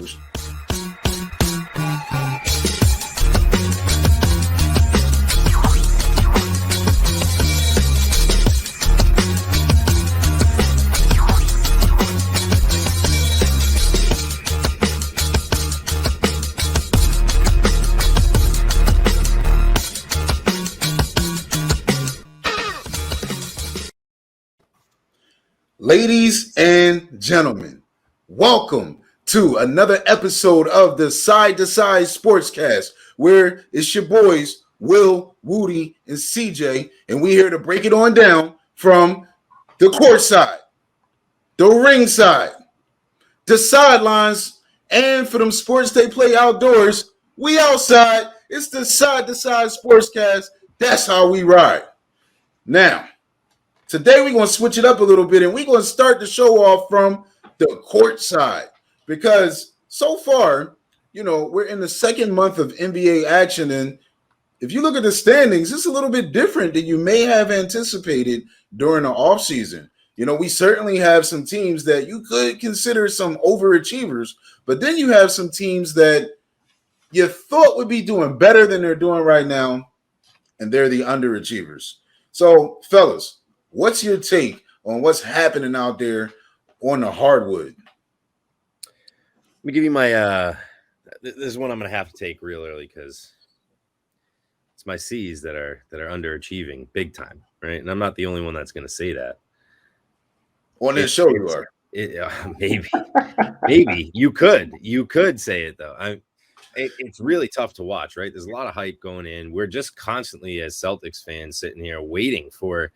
Ladies and gentlemen, welcome to another episode of the Side to Side Sportscast, where it's your boys, Will, Wudi, and CJ, and we're here to break it on down from the court side, the ring side, the sidelines, and for them sports they play outdoors, we outside. It's the Side to Side Sportscast. That's how we ride. Now, today, we're going to switch it up a little bit, and we're going to start the show off from the court side because so far, we're in the second month of NBA action, and if you look at the standings, it's a little bit different than you may have anticipated during the offseason. We certainly have some teams that you could consider some overachievers, but then you have some teams that you thought would be doing better than they're doing right now, and they're the underachievers. So, fellas, what's your take on what's happening out there on the hardwood? Let me give you my this is one I'm going to have to take real early because it's my C's that are underachieving big time, right? And I'm not the only one that's going to say that. On this show, you are. Maybe you could say it though. It's really tough to watch, right? There's a lot of hype going in. We're just constantly as Celtics fans sitting here waiting for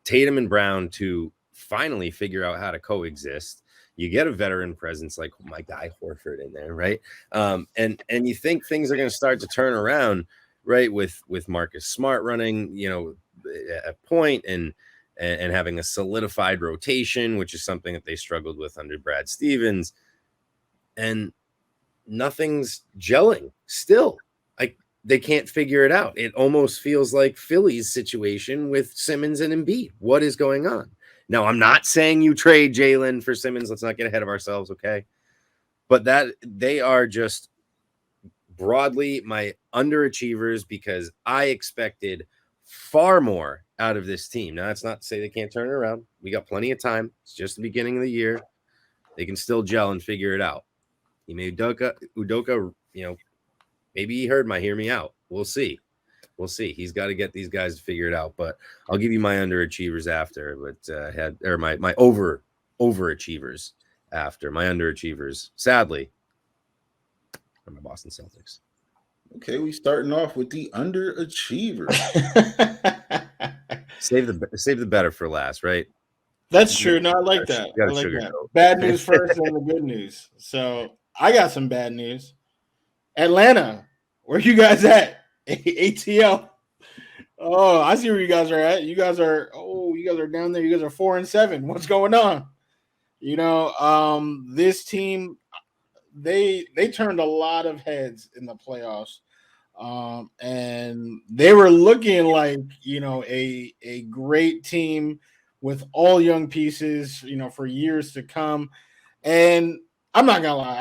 Tatum and Brown to finally figure out how to coexist. You get a veteran presence like my guy Horford in there, right? And you think things are going to start to turn around, right? With Marcus Smart running, a point and having a solidified rotation, which is something that they struggled with under Brad Stevens, and nothing's gelling still. They can't figure it out. It almost feels like Philly's situation with Simmons and Embiid. What is going on? Now, I'm not saying you trade Jalen for Simmons. Let's not get ahead of ourselves, okay? But that they are just broadly my underachievers because I expected far more out of this team. Now, that's not to say they can't turn it around. We got plenty of time. It's just the beginning of the year. They can still gel and figure it out. He made Udoka, maybe he heard my hear me out. We'll see. He's got to get these guys to figure it out. But I'll give you my underachievers after. But my overachievers after. My underachievers, sadly, are my Boston Celtics. Okay, we starting off with the underachievers. Save the better for last, right? That's true. No, I like that. I like that. Bad news first and the good news. So I got some bad news. Atlanta, where you guys at? ATL. Oh, I see where you guys are at. You guys are down there. You guys are 4-7. What's going on? This team, they turned a lot of heads in the playoffs. And they were looking like, a great team with all young pieces, for years to come. And I'm not gonna lie.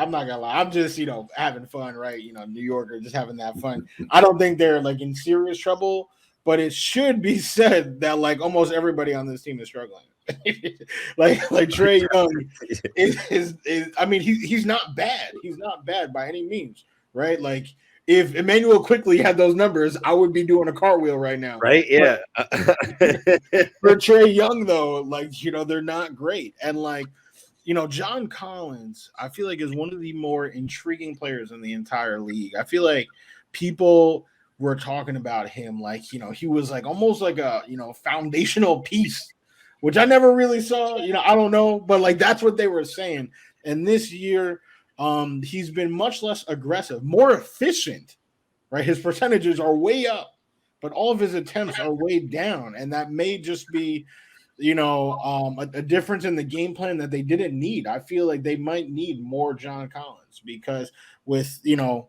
I'm just, having fun, right? New Yorker, just having that fun. I don't think they're like in serious trouble, but it should be said that like almost everybody on this team is struggling. like Trae Young is he's not bad. He's not bad by any means, right? Like if Emmanuel Quickly had those numbers, I would be doing a cartwheel right now. Right? Yeah. For Trae Young, though, they're not great. And John Collins, I feel like is one of the more intriguing players in the entire league. I feel like people were talking about him like, he was like almost like a, foundational piece, which I never really saw. I don't know, but that's what they were saying. And this year, he's been much less aggressive, more efficient, right? His percentages are way up, but all of his attempts are way down. And that may just be, a difference in the game plan that they didn't need. I feel like they might need more John Collins because with, them,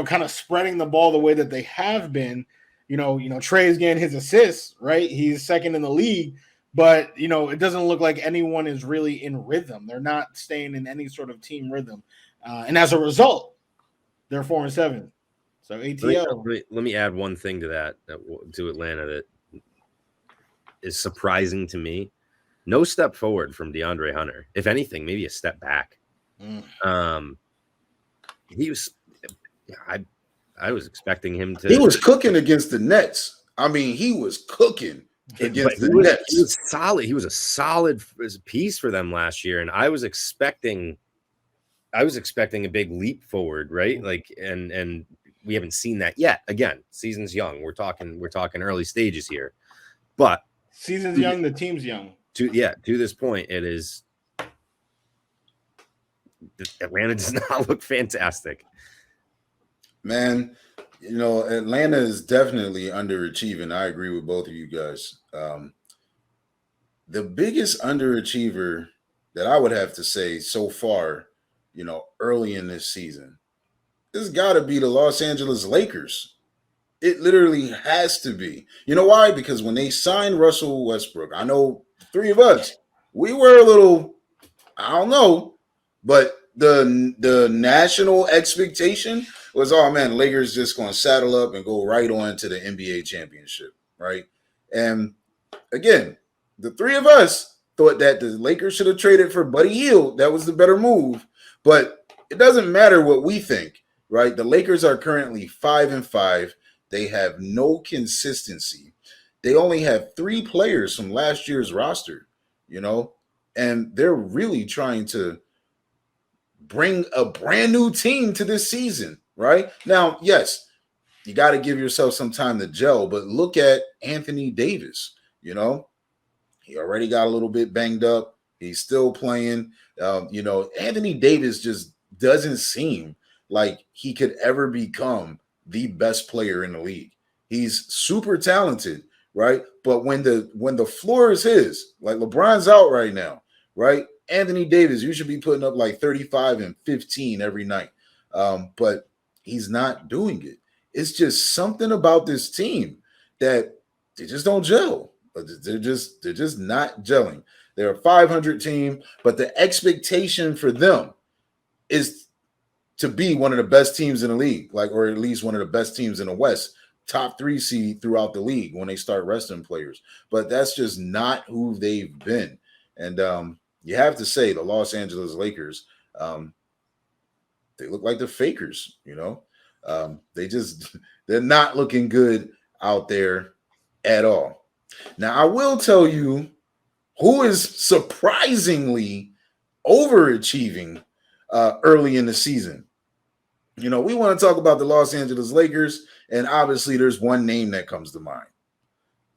kind of spreading the ball the way that they have been, Trae is getting his assists, right? He's second in the league, But, it doesn't look like anyone is really in rhythm. They're not staying in any sort of team rhythm. And as a result, they're 4-7. So ATL. Let me add one thing to that to Atlanta that is surprising to me. No step forward from DeAndre Hunter. If anything, maybe a step back. He was, I was expecting him to. He was cooking against the Nets. I mean, he was cooking against the Nets. He was solid. He was a solid piece for them last year, and I was expecting a big leap forward, right? Like, and we haven't seen that yet. Again, season's young. We're talking early stages here, but season's young, the team's young. To this point, it is. Atlanta does not look fantastic. Man, Atlanta is definitely underachieving. I agree with both of you guys. The biggest underachiever that I would have to say so far, early in this season, it's got to be the Los Angeles Lakers. It literally has to be. You know why? Because when they signed Russell Westbrook, I know the three of us, we were a little, I don't know, but the national expectation was, oh man, Lakers just going to saddle up and go right on to the NBA championship, right? And again, the three of us thought that the Lakers should have traded for Buddy Hield. That was the better move. But it doesn't matter what we think, right? The Lakers are currently 5-5. They have no consistency. They only have 3 players from last year's roster, and they're really trying to bring a brand new team to this season, right? Now, yes, you got to give yourself some time to gel, but look at Anthony Davis, he already got a little bit banged up. He's still playing. Anthony Davis just doesn't seem like he could ever become the best player in the league. He's super talented, right? But when the floor is his, like LeBron's out right now, right? Anthony Davis, you should be putting up like 35 and 15 every night. But he's not doing it. It's just something about this team that they just don't gel. They're just not gelling. They're a 500 team, but the expectation for them is to be one of the best teams in the league, or at least one of the best teams in the West, top 3 seed throughout the league when they start resting players. But that's just not who they've been. And you have to say the Los Angeles Lakers, they look like the fakers, they're not looking good out there at all. Now, I will tell you who is surprisingly overachieving early in the season. We want to talk about the Los Angeles Lakers, and obviously there's one name that comes to mind: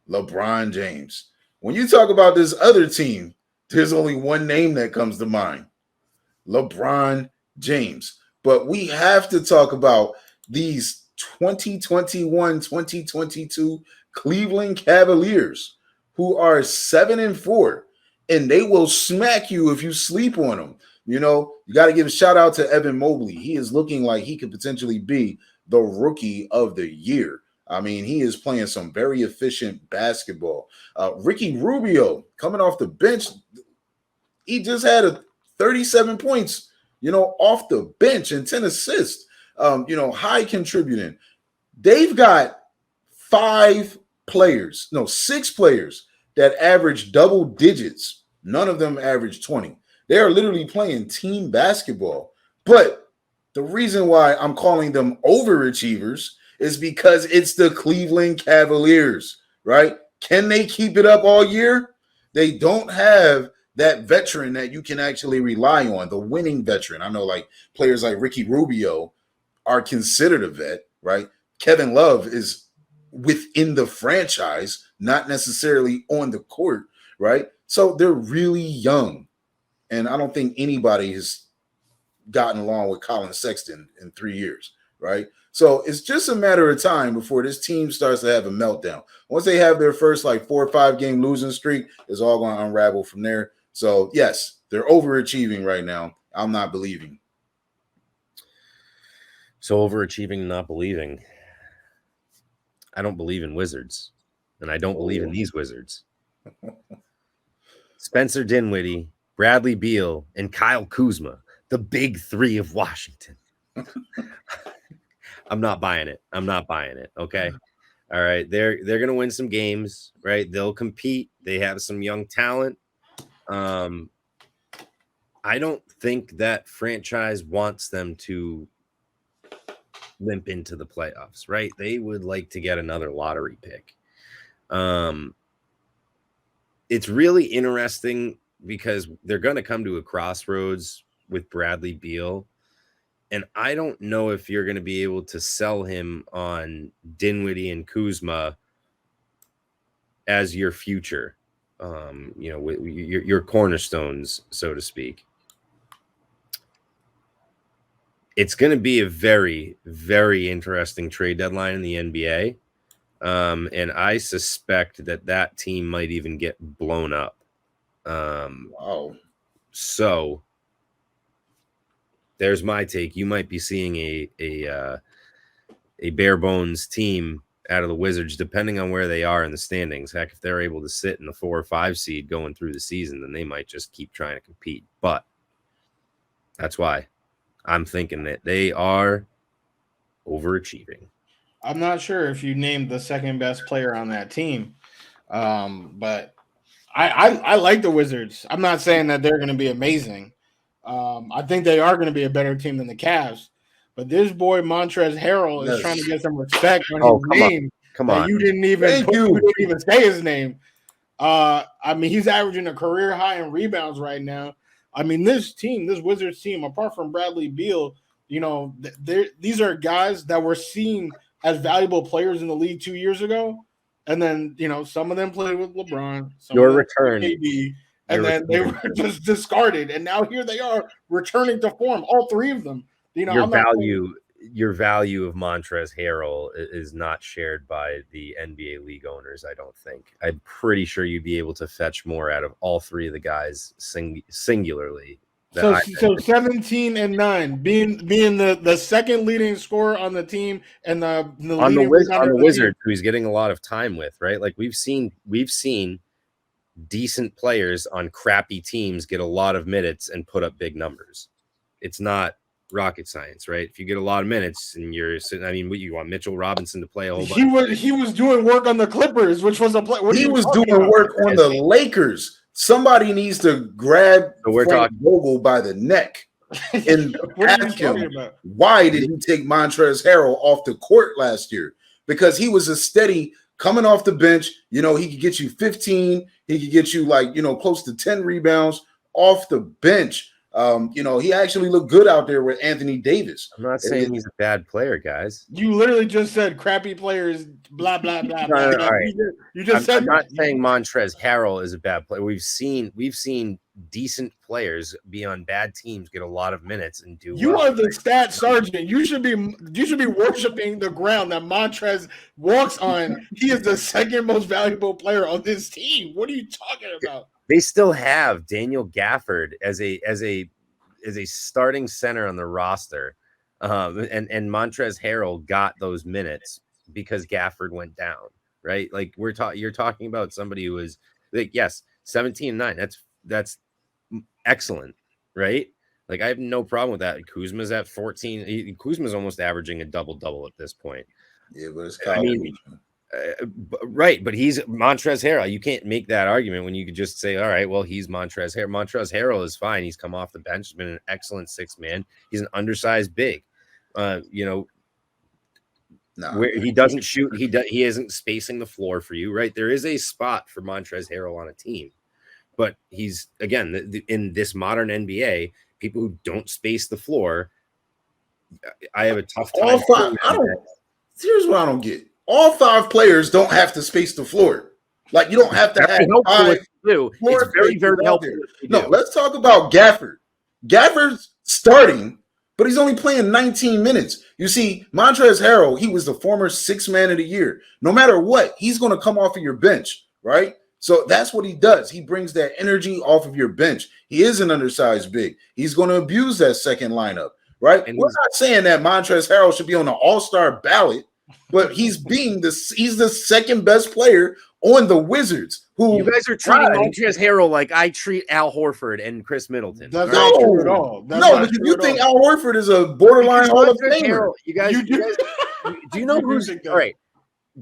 LeBron James. When you talk about this other team, there's only one name that comes to mind: LeBron James. But we have to talk about these 2021-2022 Cleveland Cavaliers, who are 7-4, and they will smack you if you sleep on them. You got to give a shout out to Evan Mobley. He is looking like he could potentially be the rookie of the year. I mean, he is playing some very efficient basketball. Ricky Rubio coming off the bench. He just had 37 points, off the bench and 10 assists, high contributing. They've got 6 players that average double digits. None of them average 20. They are literally playing team basketball. But the reason why I'm calling them overachievers is because it's the Cleveland Cavaliers, right? Can they keep it up all year? They don't have that veteran that you can actually rely on, the winning veteran. I know players like Ricky Rubio are considered a vet, right? Kevin Love is within the franchise, not necessarily on the court, right? So they're really young. And I don't think anybody has gotten along with Colin Sexton in 3 years, right? So it's just a matter of time before this team starts to have a meltdown. Once they have their first 4 or 5 game losing streak, it's all going to unravel from there. So yes, they're overachieving right now. I'm not believing. So overachieving and not believing. I don't believe in wizards, and I don't believe in these wizards. Spencer Dinwiddie, Bradley Beal, and Kyle Kuzma, the big three of Washington. I'm not buying it. Okay. All right. They're going to win some games, right? They'll compete. They have some young talent. I don't think that franchise wants them to limp into the playoffs, right? They would like to get another lottery pick. It's really interesting because they're going to come to a crossroads with Bradley Beal. And I don't know if you're going to be able to sell him on Dinwiddie and Kuzma as your future, your cornerstones, so to speak. It's going to be a very, very interesting trade deadline in the NBA. And I suspect that team might even get blown up. Wow. So there's my take. You might be seeing a bare bones team out of the Wizards, depending on where they are in the standings. Heck, if they're able to sit in the 4 or 5 seed going through the season, then they might just keep trying to compete. But that's why I'm thinking that they are overachieving. I'm not sure if you named the second best player on that team, but I like the Wizards. I'm not saying that they're going to be amazing. I think they are going to be a better team than the Cavs. But this boy Montrezl Harrell is trying to get some respect on his name. Come on. You didn't even say his name. I mean, he's averaging a career high in rebounds right now. I mean, this Wizards team, apart from Bradley Beal, these are guys that were seen as valuable players in the league 2 years ago. And then, some of them played with LeBron. Your return. KD, and then they were just discarded. And now here they are returning to form, all three of them. Your value of Montrezl Harrell is not shared by the NBA league owners, I don't think. I'm pretty sure you'd be able to fetch more out of all three of the guys singularly. So 17 and 9, being the second leading scorer on the team and the Wizards, who he's getting a lot of time with, right? Like we've seen decent players on crappy teams get a lot of minutes and put up big numbers. It's not rocket science, right? If you get a lot of minutes and you're sitting, I mean, what you want Mitchell Robinson to play a whole bunch? He was doing work on the Clippers, which was a play. He was doing work on the Lakers. Somebody needs to grab Frank Vogel by the neck and ask him, why did he take Montrezl Harrell off the court last year? Because he was a steady coming off the bench. He could get you 15. He could get you close to 10 rebounds off the bench. He actually looked good out there with Anthony Davis. I'm not saying he's a bad player, guys. You literally just said crappy players, blah, blah, blah, blah. All right. You just said I'm not saying Montrezl Harrell is a bad player. We've seen decent players be on bad teams, get a lot of minutes, and do. You are the stat sergeant. You should be worshiping the ground that Montrezl walks on. He is the second most valuable player on this team. What are you talking about? They still have Daniel Gafford as a starting center on the roster, and Montrezl Harrell got those minutes because Gafford went down, right? Like you're talking about somebody who is like, yes, 17-9. That's excellent, right? Like I have no problem with that. Kuzma's at 14. Kuzma's almost averaging a double-double at this point. Yeah, but it's right, but he's Montrezl Harrell. You can't make that argument when you could just say, all right, well, he's Montrezl Harrell. Montrezl Harrell is fine. He's come off the bench. He's been an excellent sixth man. He's an undersized big. Where he doesn't shoot, he isn't spacing the floor for you, right? There is a spot for Montrezl Harrell on a team, but he's again in this modern NBA, people who don't space the floor. I have a tough time. Here's what I don't get. All 5 players don't have to space the floor. Like you don't have to have 5. It's very, very helpful. No, let's talk about Gafford. Gafford's starting, but he's only playing 19 minutes. You see, Montrezl Harrell, he was the former 6th man of the year. No matter what, he's going to come off of your bench, right? So that's what he does. He brings that energy off of your bench. He is an undersized big. He's going to abuse that second lineup, right? And we're not saying that Montrezl Harrell should be on the all-star ballot, but he's the second best player on the Wizards. who You guys are treating tried. Montrezl Harrell like I treat Al Horford and Chris Middleton. That's No. not true at all. That's No, not because true you at think all. Al Horford is a borderline Hall of Montrezl Famer. Harrell, you guys, You do. do you know You who's think that. all right?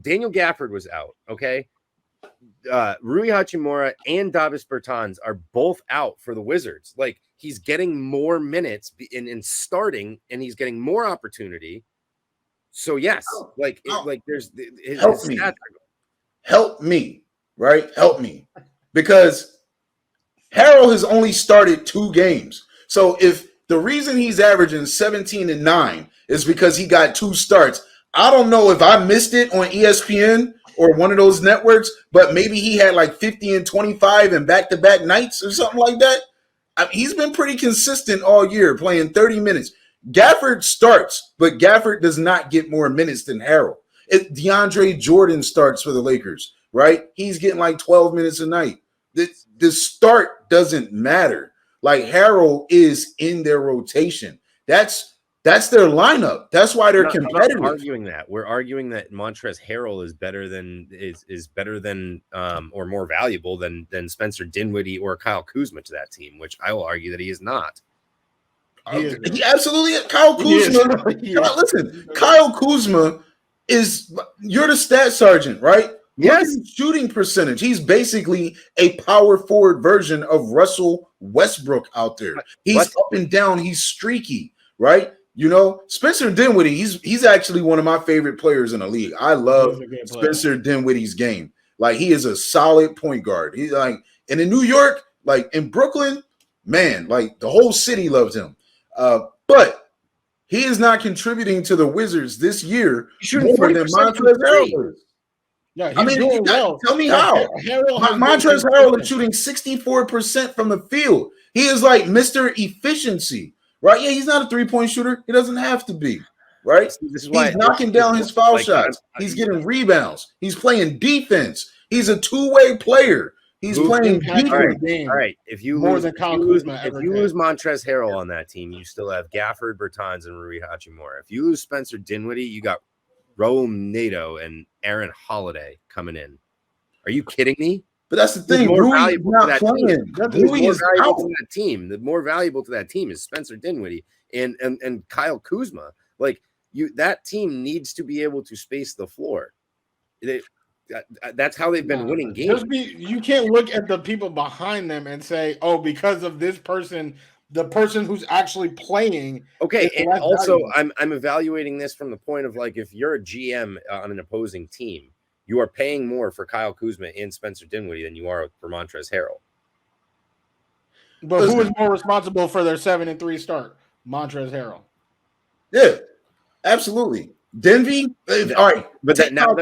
Daniel Gafford was out. Okay. Rui Hachimura and Davis Bertans are both out for the Wizards. Like he's getting more minutes in starting, and he's getting more opportunity. So yes, like there's Help me. Help me, right? Help me, because Harrell has only started 2 games. So if the reason he's averaging 17 and 9 is because he got 2 starts, I don't know if I missed it on ESPN or one of those networks, but maybe he had like 50 and 25 and back-to-back nights or something like that. He's been pretty consistent all year, playing 30 minutes. Gafford starts, but Gafford does not get more minutes than Harrell. DeAndre Jordan starts for the Lakers, right? He's getting like 12 minutes a night. The start doesn't matter. Like Harrell is in their rotation. That's their lineup. That's why they're competitive. We're arguing that. We're arguing that Montrezl Harrell is better than or more valuable than Spencer Dinwiddie or Kyle Kuzma to that team, which I will argue that he is not. He absolutely is. Kyle Kuzma. Listen, Kyle Kuzma is, you're the stat sergeant, right? Yes. Shooting percentage. He's basically a power forward version of Russell Westbrook out there. He's up and down. He's streaky, right? You know, Spencer Dinwiddie, he's actually one of my favorite players in the league. I love Spencer Dinwiddie's game. Like, he is a solid point guard. He's like, and in New York, like in Brooklyn, man, like the whole city loves him. But he is not contributing to the Wizards this year more than Montrezl Harrell is. Yeah, he's doing well. Tell me how. Montrezl Harrell is shooting 64% from the field. He is like Mr. Efficiency, right? Yeah, he's not a three-point shooter. He doesn't have to be, right? He's knocking down his foul shots. He's getting rebounds. He's playing defense. He's a two-way player. He's playing defense. All right. If you lose Montrezl Harrell on that team, you still have Gafford, Bertans, and Rui Hachimura. If you lose Spencer Dinwiddie, you got Raul Neto and Aaron Holiday coming in. Are you kidding me? But that's the thing. Rui is not playing. Rui is out. The more valuable to that team is Spencer Dinwiddie and Kyle Kuzma. Like that team needs to be able to space the floor. That's how they've been winning games. You can't look at the people behind them and say, "Oh, because of this person." The person who's actually playing. Okay, and also I'm evaluating this from the point of like, if you're a GM on an opposing team, you are paying more for Kyle Kuzma and Spencer Dinwiddie than you are for Montrezl Harrell. But who is more responsible for their 7-3 start? Montrezl Harrell. Yeah, absolutely. Denby. All right, but now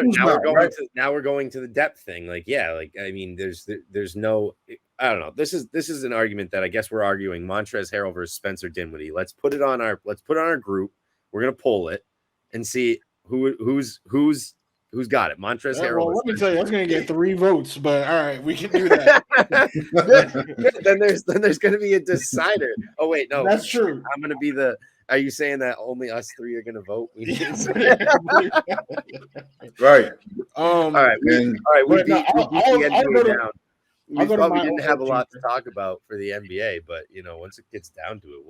we're going to the depth thing. Like, yeah, like I mean, there's no. I don't know. This is an argument that I guess we're arguing Montrezl Harrell versus Spencer Dinwiddie. Let's put it on our group. We're gonna poll it and see who's got it. Montrezl Harrell. Well, let me tell you, that's gonna get 3 votes. But all right, we can do that. then there's gonna be a decider. Oh wait, no, that's true. I'm gonna be the. Are you saying that only us 3 are gonna vote? Right. All right. We beat the NBA down. We probably didn't have a lot to talk about for the NBA, but you know, once it gets down to it,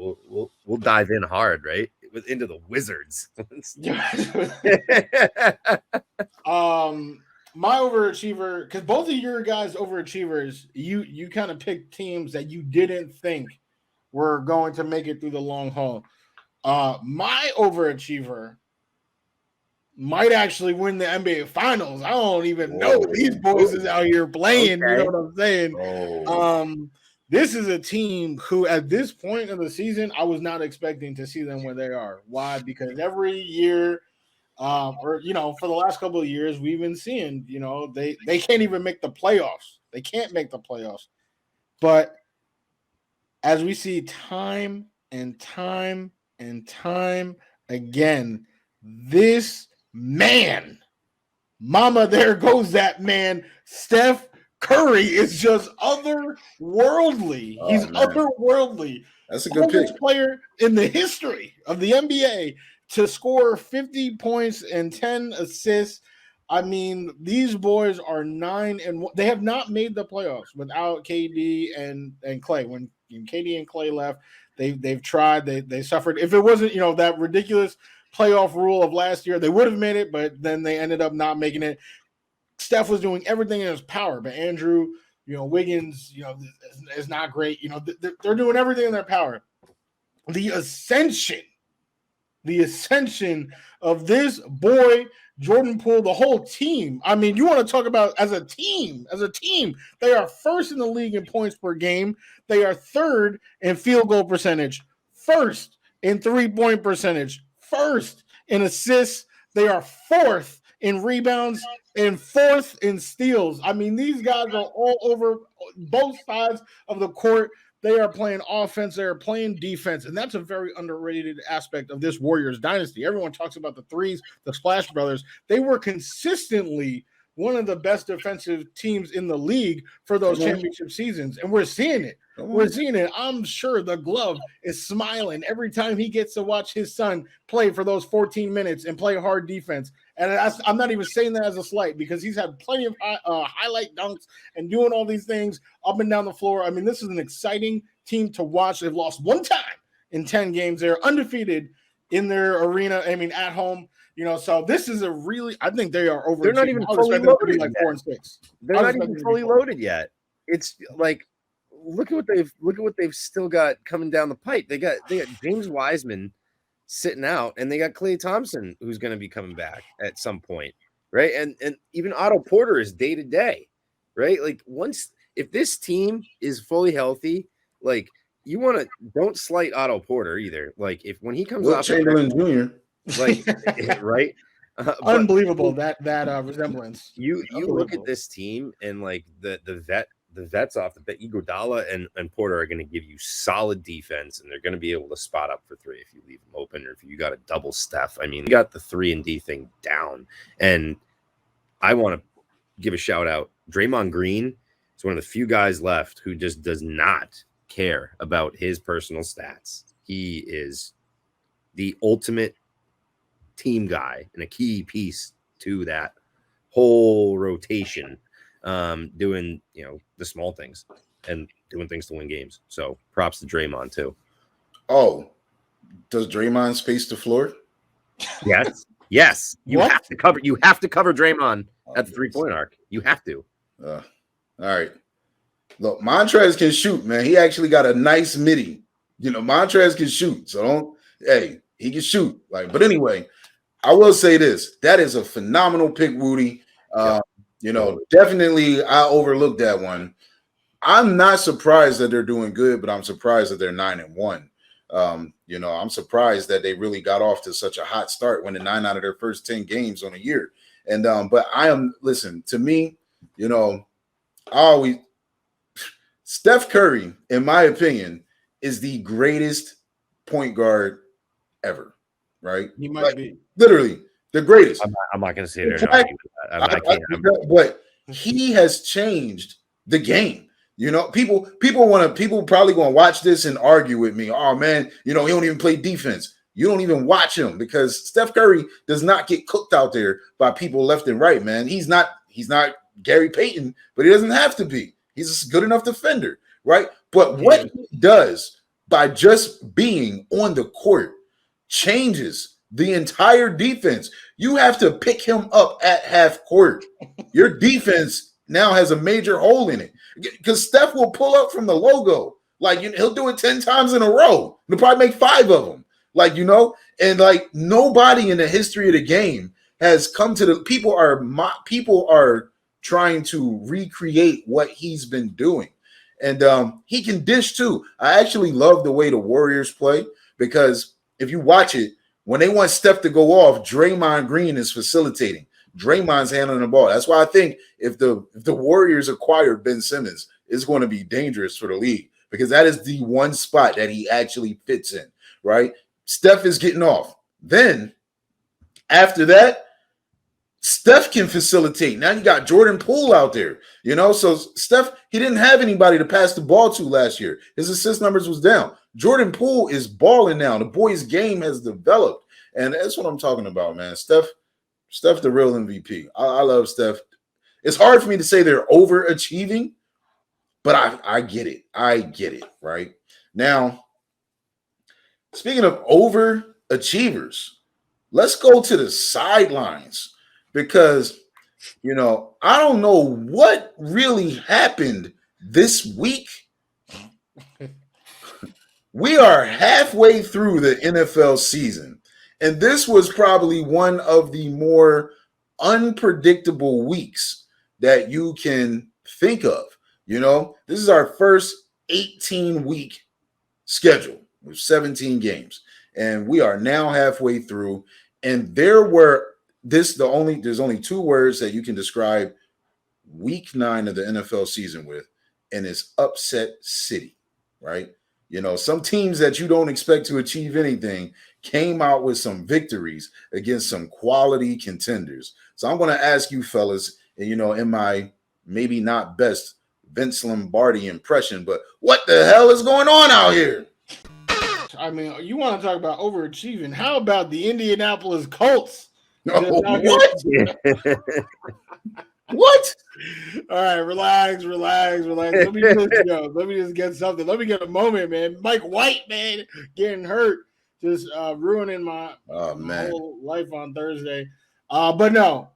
we'll dive in hard, right? Into the Wizards. My overachiever, because both of your guys' overachievers, you kind of picked teams that you didn't think were going to make it through the long haul. My overachiever might actually win the NBA Finals. I don't even know these boys is out here playing. Okay. You know what I'm saying? This is a team who, at this point of the season, I was not expecting to see them where they are. Why? Because every year, or you know, for the last couple of years, we've been seeing, you know, they can't even make the playoffs. They can't make the playoffs. But as we see time and time and time again, this man, mama, there goes that man, Steph Curry is just otherworldly. He's otherworldly. That's a good pick. Player in the history of the NBA to score 50 points and 10 assists. I mean, these boys are 9-1. They have not made the playoffs without KD and Clay. When KD and Clay left, they've tried. They suffered. If it wasn't that ridiculous playoff rule of last year, they would have made it, but then they ended up not making it. Steph was doing everything in his power, but Andrew, Wiggins, is not great. They're doing everything in their power. The ascension of this boy, Jordan Poole, the whole team. I mean, you want to talk about as a team, they are first in the league in points per game. They are third in field goal percentage, first in 3-point percentage, first in assists. They are fourth in rebounds and fourth in steals. I mean, these guys are all over both sides of the court. They are playing offense. They are playing defense. And that's a very underrated aspect of this Warriors dynasty. Everyone talks about the threes, the Splash Brothers. They were consistently one of the best defensive teams in the league for those championship seasons. And we're seeing it. I'm sure the glove is smiling every time he gets to watch his son play for those 14 minutes and play hard defense. And I'm not even saying that as a slight, because he's had plenty of highlight dunks and doing all these things up and down the floor. I mean, this is an exciting team to watch. They've lost one time in 10 games. They're undefeated in their arena. I mean, at home. So this is I think they are over. They're not even fully loaded. Like 4-6. They're not even fully loaded yet. It's like, look at what they've still got coming down the pipe. They got James Wiseman sitting out, and they got Klay Thompson, who's going to be coming back at some point, right? And even Otto Porter is day to day, right? Like, if this team is fully healthy, like, don't slight Otto Porter either. Like, when he comes off Chamberlain Jr. Like, right? Unbelievable that resemblance. You look at this team, and like the vets off the bat, Iguodala and Porter are going to give you solid defense, and they're going to be able to spot up for three if you leave them open, or if you got a double Steph. I mean, you got the 3-and-D thing down. And I want to give a shout out. Draymond Green is one of the few guys left who just does not care about his personal stats. He is the ultimate team guy and a key piece to that whole rotation, doing the small things and doing things to win games. So props to Draymond too. Oh, does Draymond space the floor? Yes. You have to cover Draymond at the 3-point arc. You have to. All right. Look, Montrezl can shoot, man. He actually got a nice midi. Montrezl can shoot. So he can shoot. But anyway, I will say this. That is a phenomenal pick, Wudi. Definitely I overlooked that one. I'm not surprised that they're doing good, but I'm surprised that they're 9-1. I'm surprised that they really got off to such a hot start, winning 9 out of their first 10 games on a year. And but to me, Steph Curry, in my opinion, is the greatest point guard ever, right? He might be. Literally the greatest. I'm not going to say that. But he has changed the game. People probably going to watch this and argue with me. Oh man, he don't even play defense. You don't even watch him, because Steph Curry does not get cooked out there by people left and right, man. He's not Gary Payton, but he doesn't have to be. He's a good enough defender, right? But what he does by just being on the court changes the entire defense. You have to pick him up at half court. Your defense now has a major hole in it, because Steph will pull up from the logo. He'll do it 10 times in a row. He'll probably make 5 of them. And nobody in the history of the game has come to the people are trying to recreate what he's been doing. And he can dish too. I actually love the way the Warriors play, because if you watch it, when they want Steph to go off, Draymond Green is facilitating. Draymond's handling the ball. That's why I think if the Warriors acquired Ben Simmons, it's going to be dangerous for the league, because that is the one spot that he actually fits in, right? Steph is getting off. Then after that, Steph can facilitate. Now you got Jordan Poole out there, So Steph, he didn't have anybody to pass the ball to last year. His assist numbers was down. Jordan Poole is balling now. The boy's game has developed, and that's what I'm talking about, man. Steph, Steph, the real MVP. I love Steph. It's hard for me to say they're overachieving, but I get it. I get it, right? Now, speaking of overachievers, let's go to the sidelines because, I don't know what really happened this week. We are halfway through the NFL season, and this was probably one of the more unpredictable weeks that you can think of. This is our first 18-week schedule with 17 games, and we are now halfway through. And there's only two words that you can describe week 9 of the NFL season with, and it's upset city, right? Some teams that you don't expect to achieve anything came out with some victories against some quality contenders. So I'm going to ask you fellas, in my maybe not best Vince Lombardi impression, but what the hell is going on out here? I mean, you want to talk about overachieving? How about the Indianapolis Colts? What? What? All right, relax. Let me just get something. Let me get a moment, man. Mike White, man, getting hurt, just ruining my whole life on Thursday. But no,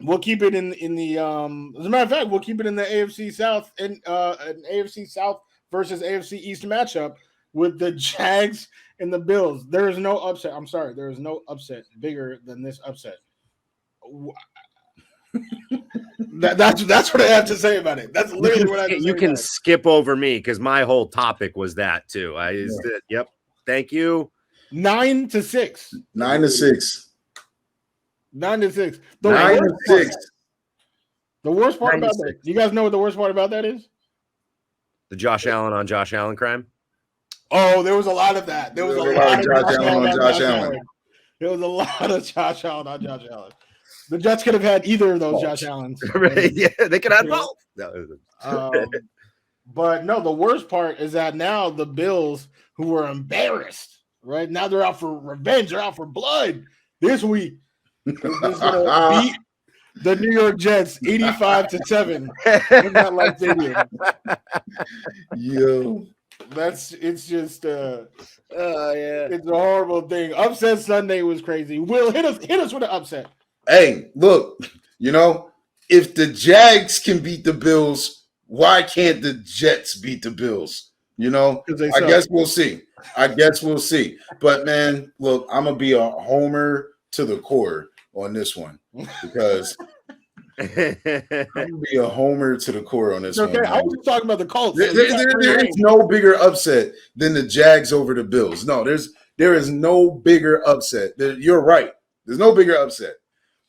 we'll keep it in the. As a matter of fact, we'll keep it in the AFC South and an AFC South versus AFC East matchup with the Jags and the Bills. There is no upset. I'm sorry, there is no upset bigger than this upset. That's what I have to say about it. That's literally what I have to say. You can skip over me because my whole topic was that too. Yep. Thank you. 9-6. 9-6. 9-6. 9-6. The worst part about that. You guys know what the worst part about that is? The Josh Allen on Josh Allen crime. Oh, there was a lot of that. There was a lot of Josh Allen on Josh Allen. There was a lot of Josh Allen on Josh Allen. The Jets could have had either of those Josh Allens. Yeah, they could have both. But no, the worst part is that now the Bills, who were embarrassed, right? Now they're out for revenge. They're out for blood this week. They're just gonna beat the New York Jets 85-7 in that life stadium. Yo. It's just it's a horrible thing. Upset Sunday was crazy. Will hit us with an upset. Hey, look, if the Jags can beat the Bills, why can't the Jets beat the Bills? I guess we'll see. But man, look, I'm gonna be a homer to the core on this one because I'm gonna be a homer to the core on this one. Okay, I was talking about the Colts. There is no bigger upset than the Jags over the Bills. No, there is no bigger upset. You're right. There's no bigger upset.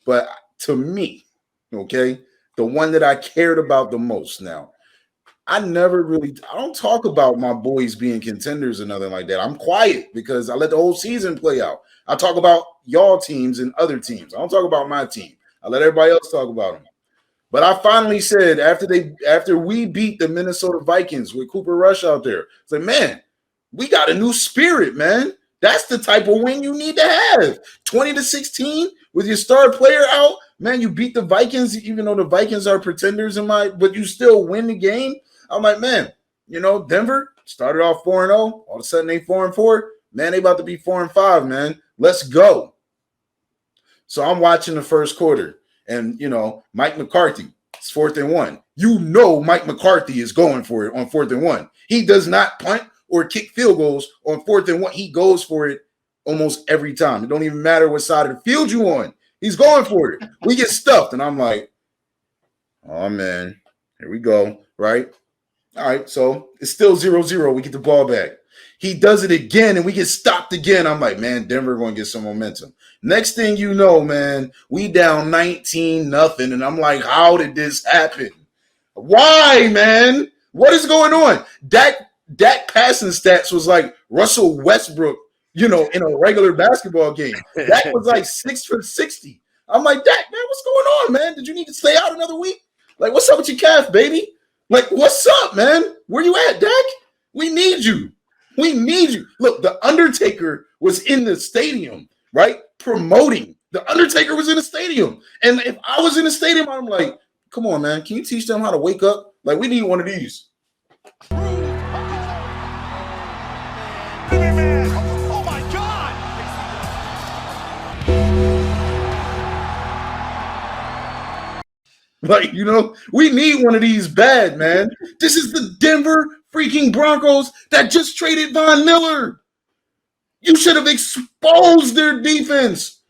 But to me, okay, the one that I cared about the most now, I don't talk about my boys being contenders or nothing like that. I'm quiet because I let the whole season play out. I talk about y'all teams and other teams. I don't talk about my team. I let everybody else talk about them. But I finally said after we beat the Minnesota Vikings with Cooper Rush out there, it's like, man, we got a new spirit, man. That's the type of win you need to have. 20-16 with your star player out, man. You beat the Vikings, even though the Vikings are pretenders but you still win the game. I'm like, man, Denver started off 4-0. All of a sudden they 4-4. Man, they about to be 4-5, man. Let's go. So I'm watching the first quarter, and Mike McCarthy, it's 4th and 1. Mike McCarthy is going for it on 4th and 1. He does not punt or kick field goals on 4th and 1. He goes for it almost every time. It don't even matter what side of the field you on. He's going for it. We get stuffed, and I'm like, oh, man, here we go, right? All right, so it's still 0-0. We get the ball back. He does it again, and we get stopped again. I'm like, man, Denver going to get some momentum. Next thing you know, man, we down 19-0, and I'm like, how did this happen? Why, man? What is going on? Dak passing stats was like Russell Westbrook, in a regular basketball game. Dak was like 6 for 60. I'm like, Dak, man, what's going on, man? Did you need to stay out another week? Like, what's up with your calf, baby? Like, what's up, man? Where you at, Dak? We need you. We need you. Look, the Undertaker was in the stadium, right? Promoting The Undertaker was in the stadium. And if I was in the stadium, I'm like, come on, man. Can you teach them how to wake up? Like, we need one of these. Oh my God! Like, we need one of these bad, man. This is the Denver freaking Broncos that just traded Von Miller. You should have exposed their defense.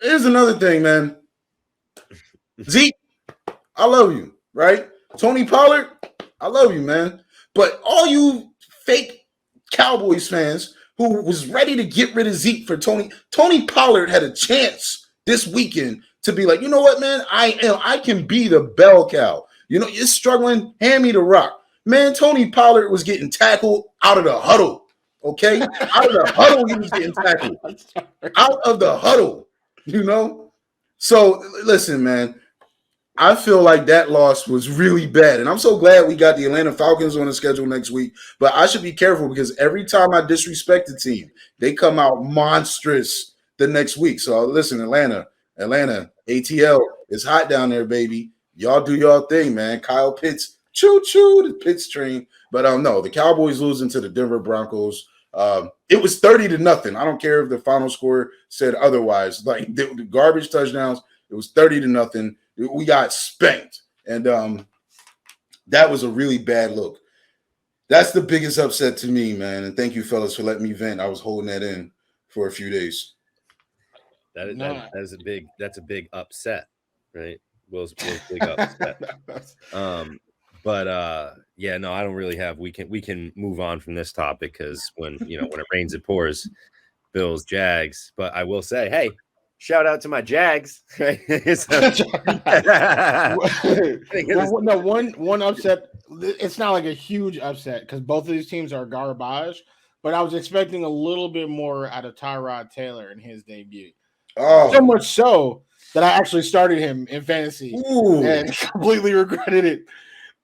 Here's another thing, man. Zeke, I love you, right? Tony Pollard, I love you, man. But all you fake Cowboys fans who was ready to get rid of Zeke for Tony Pollard had a chance this weekend to be like, you know what, man? I can be the bell cow. You're struggling, hand me the rock. Man, Tony Pollard was getting tackled out of the huddle. Okay? Out of the huddle, he was getting tackled. Out of the huddle, So, listen, man, I feel like that loss was really bad. And I'm so glad we got the Atlanta Falcons on the schedule next week. But I should be careful because every time I disrespect the team, they come out monstrous the next week. So, listen, Atlanta, ATL, it's hot down there, baby. Y'all do y'all thing, man. Kyle Pitts, choo-choo, the Pitts train. But no, the Cowboys losing to the Denver Broncos. It was 30-0. I don't care if the final score said otherwise. Like the garbage touchdowns, it was 30-0. We got spanked, and that was a really bad look. That's the biggest upset to me, man. And thank you, fellas, for letting me vent. I was holding that in for a few days. That's a big upset, right? Will's big upset. Yeah, no, I don't really have. We can move on from this topic because when it rains, it pours. Bills, Jags. But I will say, hey, shout out to my Jags. Right? One upset. It's not like a huge upset because both of these teams are garbage. But I was expecting a little bit more out of Tyrod Taylor in his debut. Oh. So much so that I actually started him in fantasy and completely regretted it.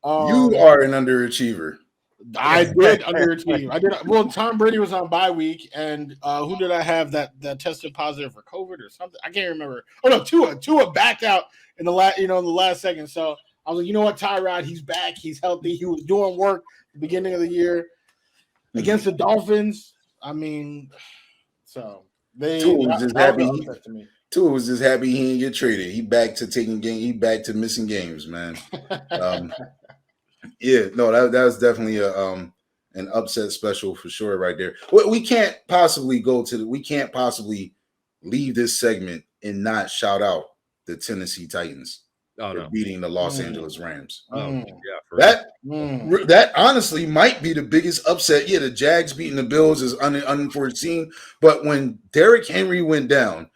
You are an underachiever. I did underachieve. I did. Well, Tom Brady was on bye week, and who did I have that tested positive for COVID or something? I can't remember. Oh no, Tua backed out in the last second. So I was like, you know what, Tyrod, he's back, he's healthy, he was doing work at the beginning of the year against the Dolphins. I mean, so Tua was just happy. Tua was just happy he didn't get traded. He back to missing games, man. Yeah, no, that was definitely an upset special for sure right there. We can't possibly leave this segment and not shout out the Tennessee Titans for beating the Los Angeles Rams. That honestly might be the biggest upset. Yeah, the Jags beating the Bills is unforeseen, but when Derrick Henry went down,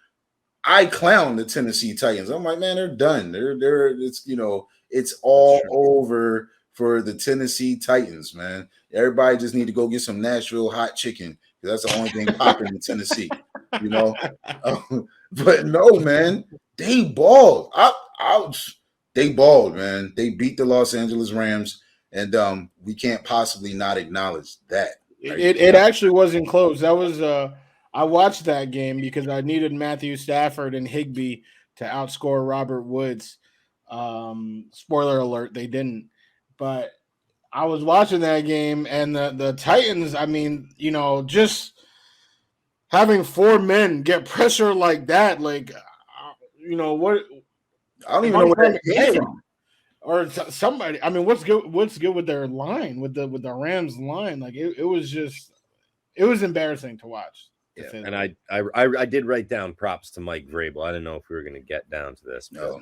I clowned the Tennessee Titans. I'm like, man, they're done. It's all over for the Tennessee Titans, man. Everybody just need to go get some Nashville hot chicken because that's the only thing popping in Tennessee, But no, man, they balled. They balled, man. They beat the Los Angeles Rams, and we can't possibly not acknowledge that. Right? It actually wasn't close. That was I watched that game because I needed Matthew Stafford and Higbee to outscore Robert Woods. Spoiler alert, they didn't. But I was watching that game, and the Titans, I mean, just having four men get pressure like that, what? I don't even know where that came from. Or somebody. I mean, what's good with their line, with the Rams line? Like it was embarrassing to watch. Yeah, and I did write down props to Mike Vrabel. I didn't know if we were going to get down to this, but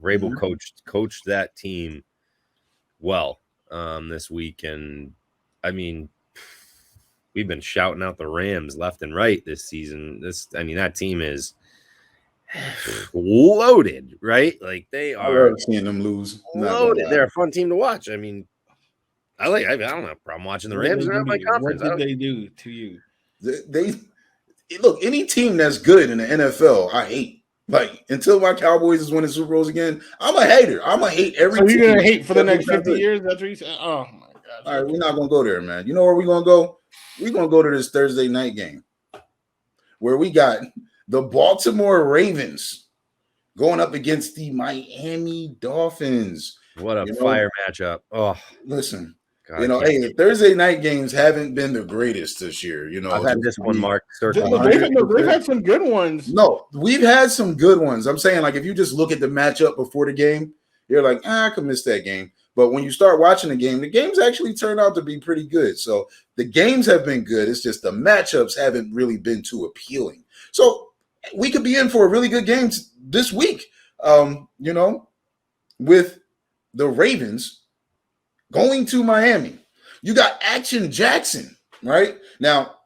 Vrabel coached that team well this week, and I mean, we've been shouting out the Rams left and right this season. That team is loaded, right? Like they are. I love seeing them lose. Loaded. They're a fun team to watch. I mean, I don't have a problem watching the Rams. They're at my conference. What did they do to you? They look, any team that's good in the NFL, I hate. Like, until my Cowboys is winning Super Bowls again, I'm a hater. I'm going to hate every team. So you're going to hate for the next 50 years? That's what you said? Oh, my gosh. All right, we're not going to go there, man. You know where we're going to go? We're going to go to this Thursday night game where we got The Baltimore Ravens going up against the Miami Dolphins. What a fire matchup. Oh, listen, God, hey, the Thursday night games haven't been the greatest this year. I've had this one marked. They've had some good ones. No, we've had some good ones. I'm saying, like, if you just look at the matchup before the game, you're like, I could miss that game. But when you start watching the games actually turn out to be pretty good. So the games have been good. It's just the matchups haven't really been too appealing. So we could be in for a really good game this week, with the Ravens going to Miami. You got Action Jackson, right? Now,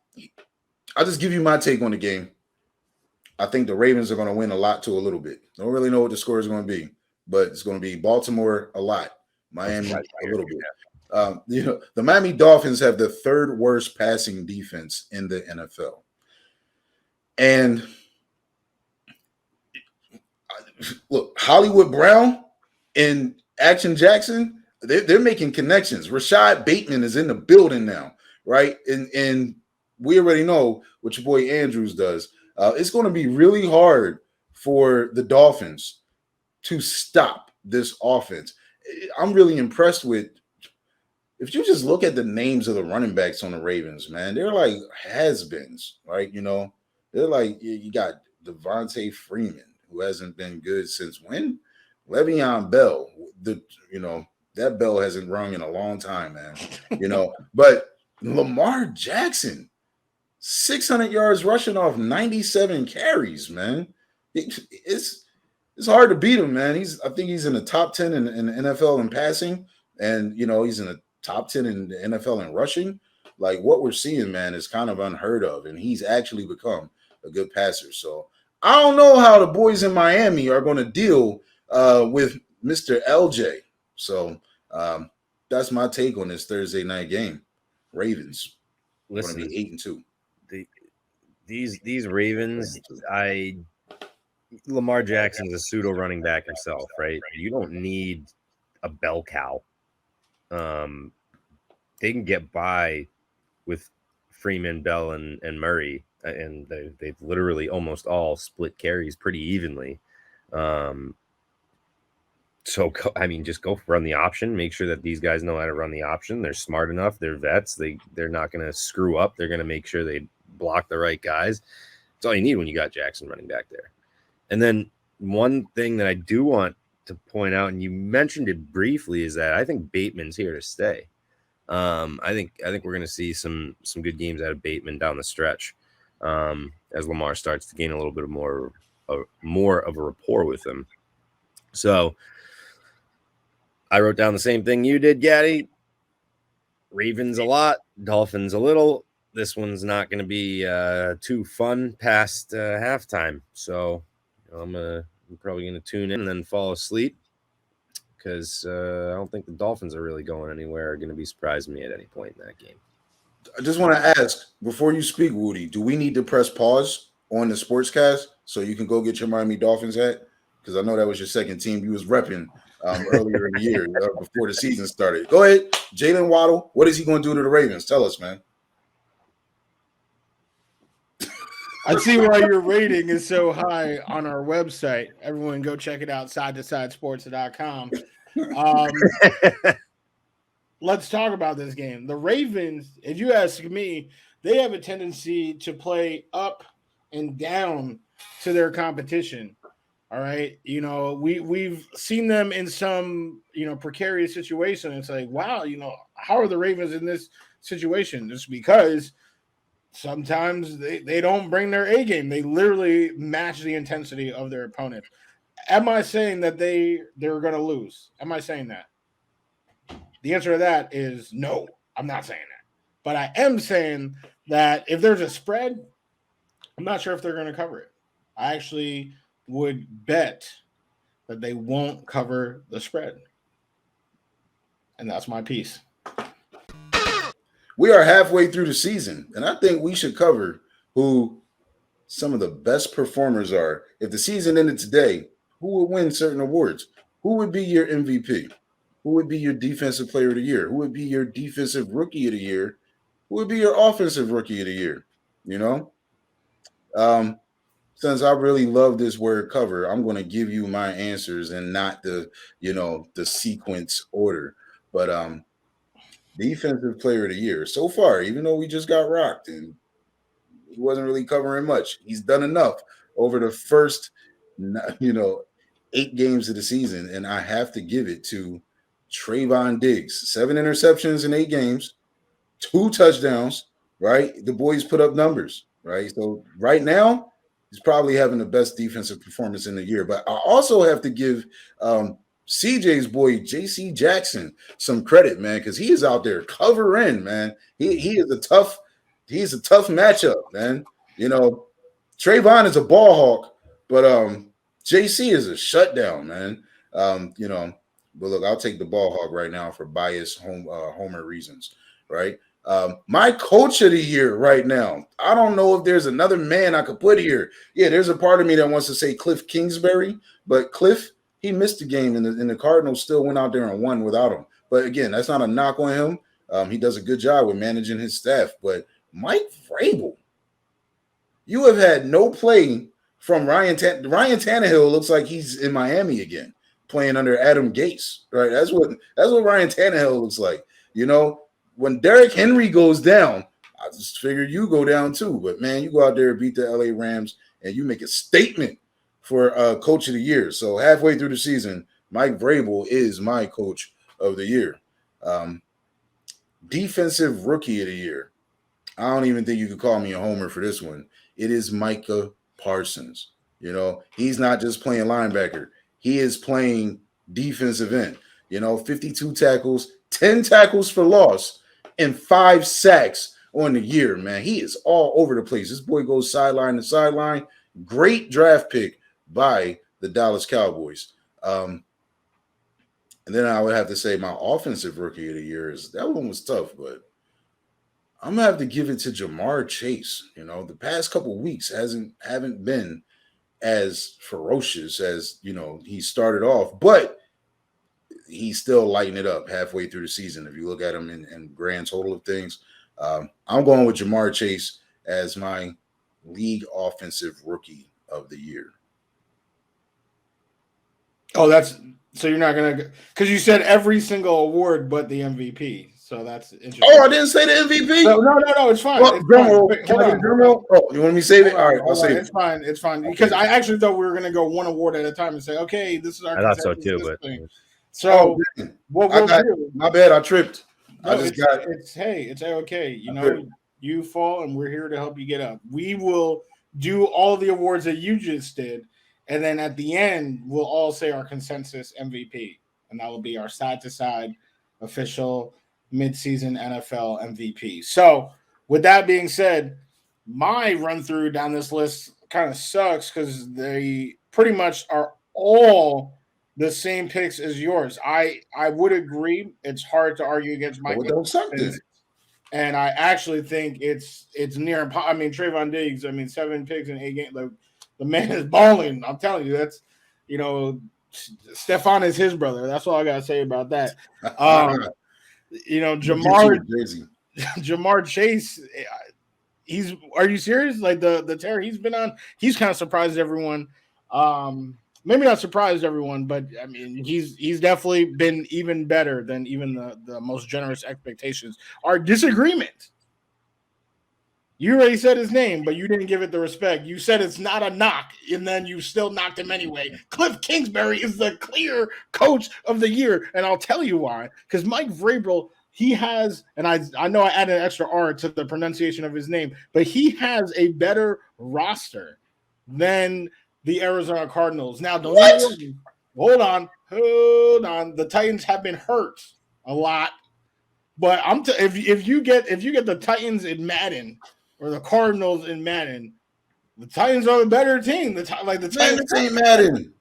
I'll just give you my take on the game. I think the Ravens are going to win a lot to a little bit. Don't really know what the score is going to be, but it's going to be Baltimore a lot, Miami a little bit. The Miami Dolphins have the third worst passing defense in the NFL. And look, Hollywood Brown and Action Jackson, they're making connections. Rashad Bateman is in the building now, right? And we already know what your boy Andrews does. It's going to be really hard for the Dolphins to stop this offense. I'm really impressed with, if you just look at the names of the running backs on the Ravens, man, they're like has-beens, right? They're like, you got Devontae Freeman, who hasn't been good since when? Le'Veon Bell, that bell hasn't rung in a long time, man. But Lamar Jackson, 600 yards rushing off 97 carries, man. It's hard to beat him, man. I think he's in the top 10 in the NFL in passing, and he's in the top 10 in the NFL in rushing. Like, what we're seeing, man, is kind of unheard of, and he's actually become a good passer. So I don't know how the boys in Miami are going to deal with Mr. LJ. So that's my take on this Thursday night game. Ravens. Listen, going to be 8-2. These Ravens, Lamar Jackson's a pseudo running back himself, right? You don't need a bell cow. They can get by with Freeman, Bell, and Murray, and they've literally almost all split carries pretty evenly. So, just go run the option. Make sure that these guys know how to run the option. They're smart enough. They're vets. They're not going to screw up. They're going to make sure they block the right guys. That's all you need when you got Jackson running back there. And then one thing that I do want to point out, and you mentioned it briefly, is that I think Bateman's here to stay. I think we're going to see some good games out of Bateman down the stretch as Lamar starts to gain a little bit more of a rapport with him. So I wrote down the same thing you did, Gaddy. Ravens a lot, Dolphins a little. This one's not going to be too fun past halftime. So I'm probably going to tune in and then fall asleep because I don't think the Dolphins are really going anywhere or going to be surprising me at any point in that game. I just want to ask, before you speak, Wudi, do we need to press pause on the Sportscast so you can go get your Miami Dolphins hat? Because I know that was your second team you was repping earlier in the year before the season started. Go ahead. Jalen Waddle, what is he going to do to the Ravens? Tell us, man. I see why your rating is so high on our website. Everyone go check it out, sidetosidesports.com. Let's talk about this game. The Ravens, if you ask me, they have a tendency to play up and down to their competition. All right. We've seen them in some, precarious situation. It's like, wow, how are the Ravens in this situation? Just because sometimes they don't bring their A game. They literally match the intensity of their opponent. Am I saying that they're going to lose? Am I saying that? The answer to that is no, I'm not saying that. But I am saying that if there's a spread, I'm not sure if they're going to cover it. I actually would bet that they won't cover the spread. And that's my piece. We are halfway through the season, and I think we should cover who some of the best performers are. If the season ended today, who would win certain awards? Who would be your MVP? Who would be your defensive player of the year? Who would be your defensive rookie of the year? Who would be your offensive rookie of the year? since I really love this word cover, I'm going to give you my answers and not the sequence order. But defensive player of the year so far, even though we just got rocked and he wasn't really covering much, he's done enough over the first 8 games of the season, and I have to give it to Trayvon Diggs. 7 interceptions in 8 games, 2 touchdowns, right? The boys put up numbers, right? So right now, he's probably having the best defensive performance in the year. But I also have to give CJ's boy, J.C. Jackson, some credit, man, because he is out there covering, man. He is a tough matchup, man. Trayvon is a ball hawk, but JC is a shutdown, man. But look, I'll take the ball hawk right now for biased homer reasons, right? My coach of the year right now, I don't know if there's another man I could put here. Yeah, there's a part of me that wants to say Cliff Kingsbury, but Cliff, he missed the game, and the Cardinals still went out there and won without him. But again, that's not a knock on him. He does a good job with managing his staff. But Mike Vrabel, you have had no play from Ryan Tannehill. Looks like he's in Miami again, playing under Adam Gase, right? That's what Ryan Tannehill looks like. When Derrick Henry goes down, I just figured you go down too. But man, you go out there and beat the LA Rams, and you make a statement for coach of the year. So halfway through the season, Mike Vrabel is my coach of the year. Defensive rookie of the year. I don't even think you could call me a homer for this one. It is Micah Parsons. He's not just playing linebacker. He is playing defensive end. 52 tackles, 10 tackles for loss, and 5 sacks on the year, man. He is all over the place. This boy goes sideline to sideline. Great draft pick by the Dallas Cowboys. And then I would have to say my offensive rookie of the year that one was tough, but I'm gonna have to give it to Jamar Chase. The past couple of weeks haven't been as ferocious as he started off, but he's still lighting it up halfway through the season. If you look at him in grand total of things, I'm going with Jamar Chase as my league offensive rookie of the year. Oh, so you're not gonna, because you said every single award but the MVP. So that's interesting. Oh, I didn't say the MVP. No, it's fine. Well, It's fine. Oh, you want me to save it? All right, I'll save it. It's fine. Because I actually thought we were going to go one award at a time and say, okay, this is our. I thought so too, but so what we'll do? My bad, I tripped. No, it's okay. You fall, and we're here to help you get up. We will do all the awards that you just did, and then at the end, we'll all say our consensus MVP, and that will be our side-to-side official midseason NFL MVP. So, with that being said, my run through down this list kind of sucks because they pretty much are all the same picks as yours. I would agree. It's hard to argue against Mike. And I actually think it's near impossible. I mean, Trayvon Diggs, 7 picks in 8 games. Like, the man is balling. I'm telling you, that's, Stephon is his brother. That's all I got to say about that. Jamar Chase, are you serious? Like the tear he's been on, he's kind of surprised everyone. Maybe not surprised everyone, but he's definitely been even better than even the most generous expectations. Our disagreement. You already said his name, but you didn't give it the respect. You said it's not a knock, and then you still knocked him anyway. Cliff Kingsbury is the clear coach of the year, and I'll tell you why. Because Mike Vrabel, he has, and I know I added an extra R to the pronunciation of his name, but he has a better roster than the Arizona Cardinals. Now, hold on. The Titans have been hurt a lot, but if you get the Titans in Madden or the Cardinals in Madden, the Titans are the better team. The Titans ain't Madden.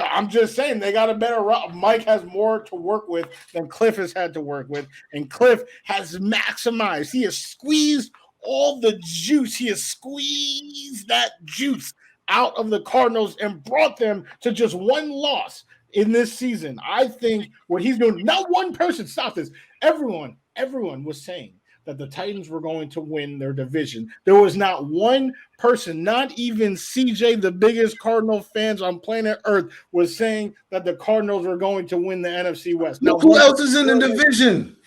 I'm just saying they got a better. Mike has more to work with than Cliff has had to work with, and Cliff has maximized. He has squeezed all the juice. He has squeezed that juice out of the Cardinals and brought them to just one loss in this season. I think what he's doing. Not one person. Stop this. Everyone was saying that the Titans were going to win their division. There was not one person, not even CJ, the biggest Cardinal fans on planet Earth, was saying that the Cardinals were going to win the NFC West. Look who else is in the division.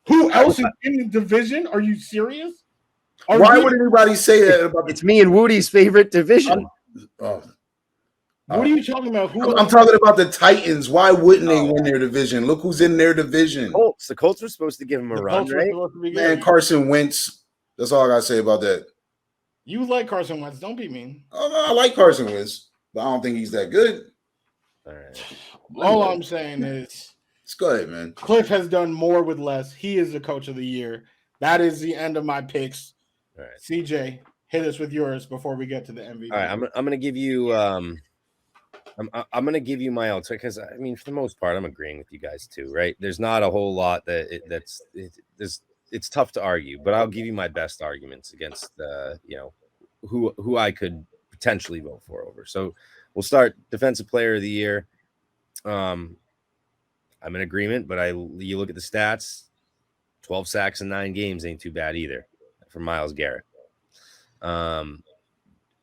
Who else is in the division? Are you serious? Why would anybody say that about It's me and Woody's favorite division. What are you talking about? I'm talking about the Titans. Why wouldn't they win their division? Look who's in their division. Colts. The Colts were supposed to give him a run, right? Man, Carson Wentz. That's all I gotta say about that. You like Carson Wentz? Don't be mean. Oh, I like Carson Wentz, but I don't think he's that good. All right. All I'm saying is, let's go ahead, man. Cliff has done more with less. He is the coach of the year. That is the end of my picks. All right. CJ, hit us with yours before we get to the MVP. All right, I'm gonna give you I'm gonna give you my alternative because I mean for the most part I'm agreeing with you guys too, right? There's not a whole lot it's tough to argue, but I'll give you my best arguments against who I could potentially vote for over. So we'll start defensive player of the year. I'm in agreement, but you look at the stats, 12 sacks in 9 games ain't too bad either for Myles Garrett. I'm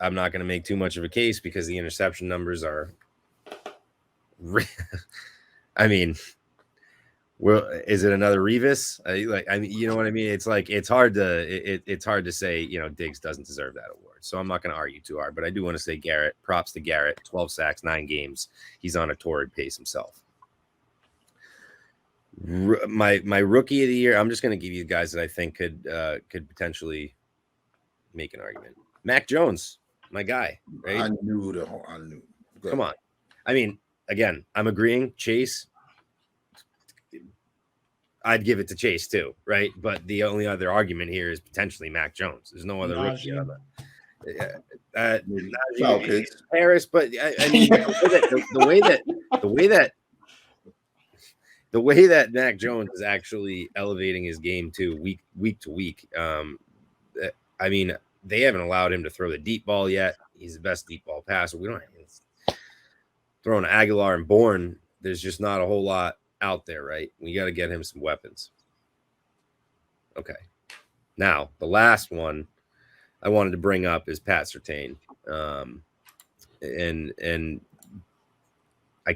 not going to make too much of a case because the interception numbers are, I mean, well, is it another Revis? You know what I mean? It's like, it's hard to say, Diggs doesn't deserve that award. So I'm not going to argue too hard, but I do want to say Garrett, props to Garrett, 12 sacks, 9 games. He's on a torrid pace himself. My rookie of the year, I'm just going to give you guys that I think could potentially make an argument. Mac Jones, my guy, right? I knew. Come on. I mean, again, I'm agreeing. Chase, I'd give it to Chase too, right? But the only other argument here is potentially Mac Jones. There's no other rookie on that. Harris, but I mean, the way that Mac Jones is actually elevating his game too, week to week. I mean, they haven't allowed him to throw the deep ball yet. He's the best deep ball passer. We don't have throwing Aguilar and Bourne. There's just not a whole lot out there, right? We got to get him some weapons. Okay. Now, the last one I wanted to bring up is Pat Surtain. And I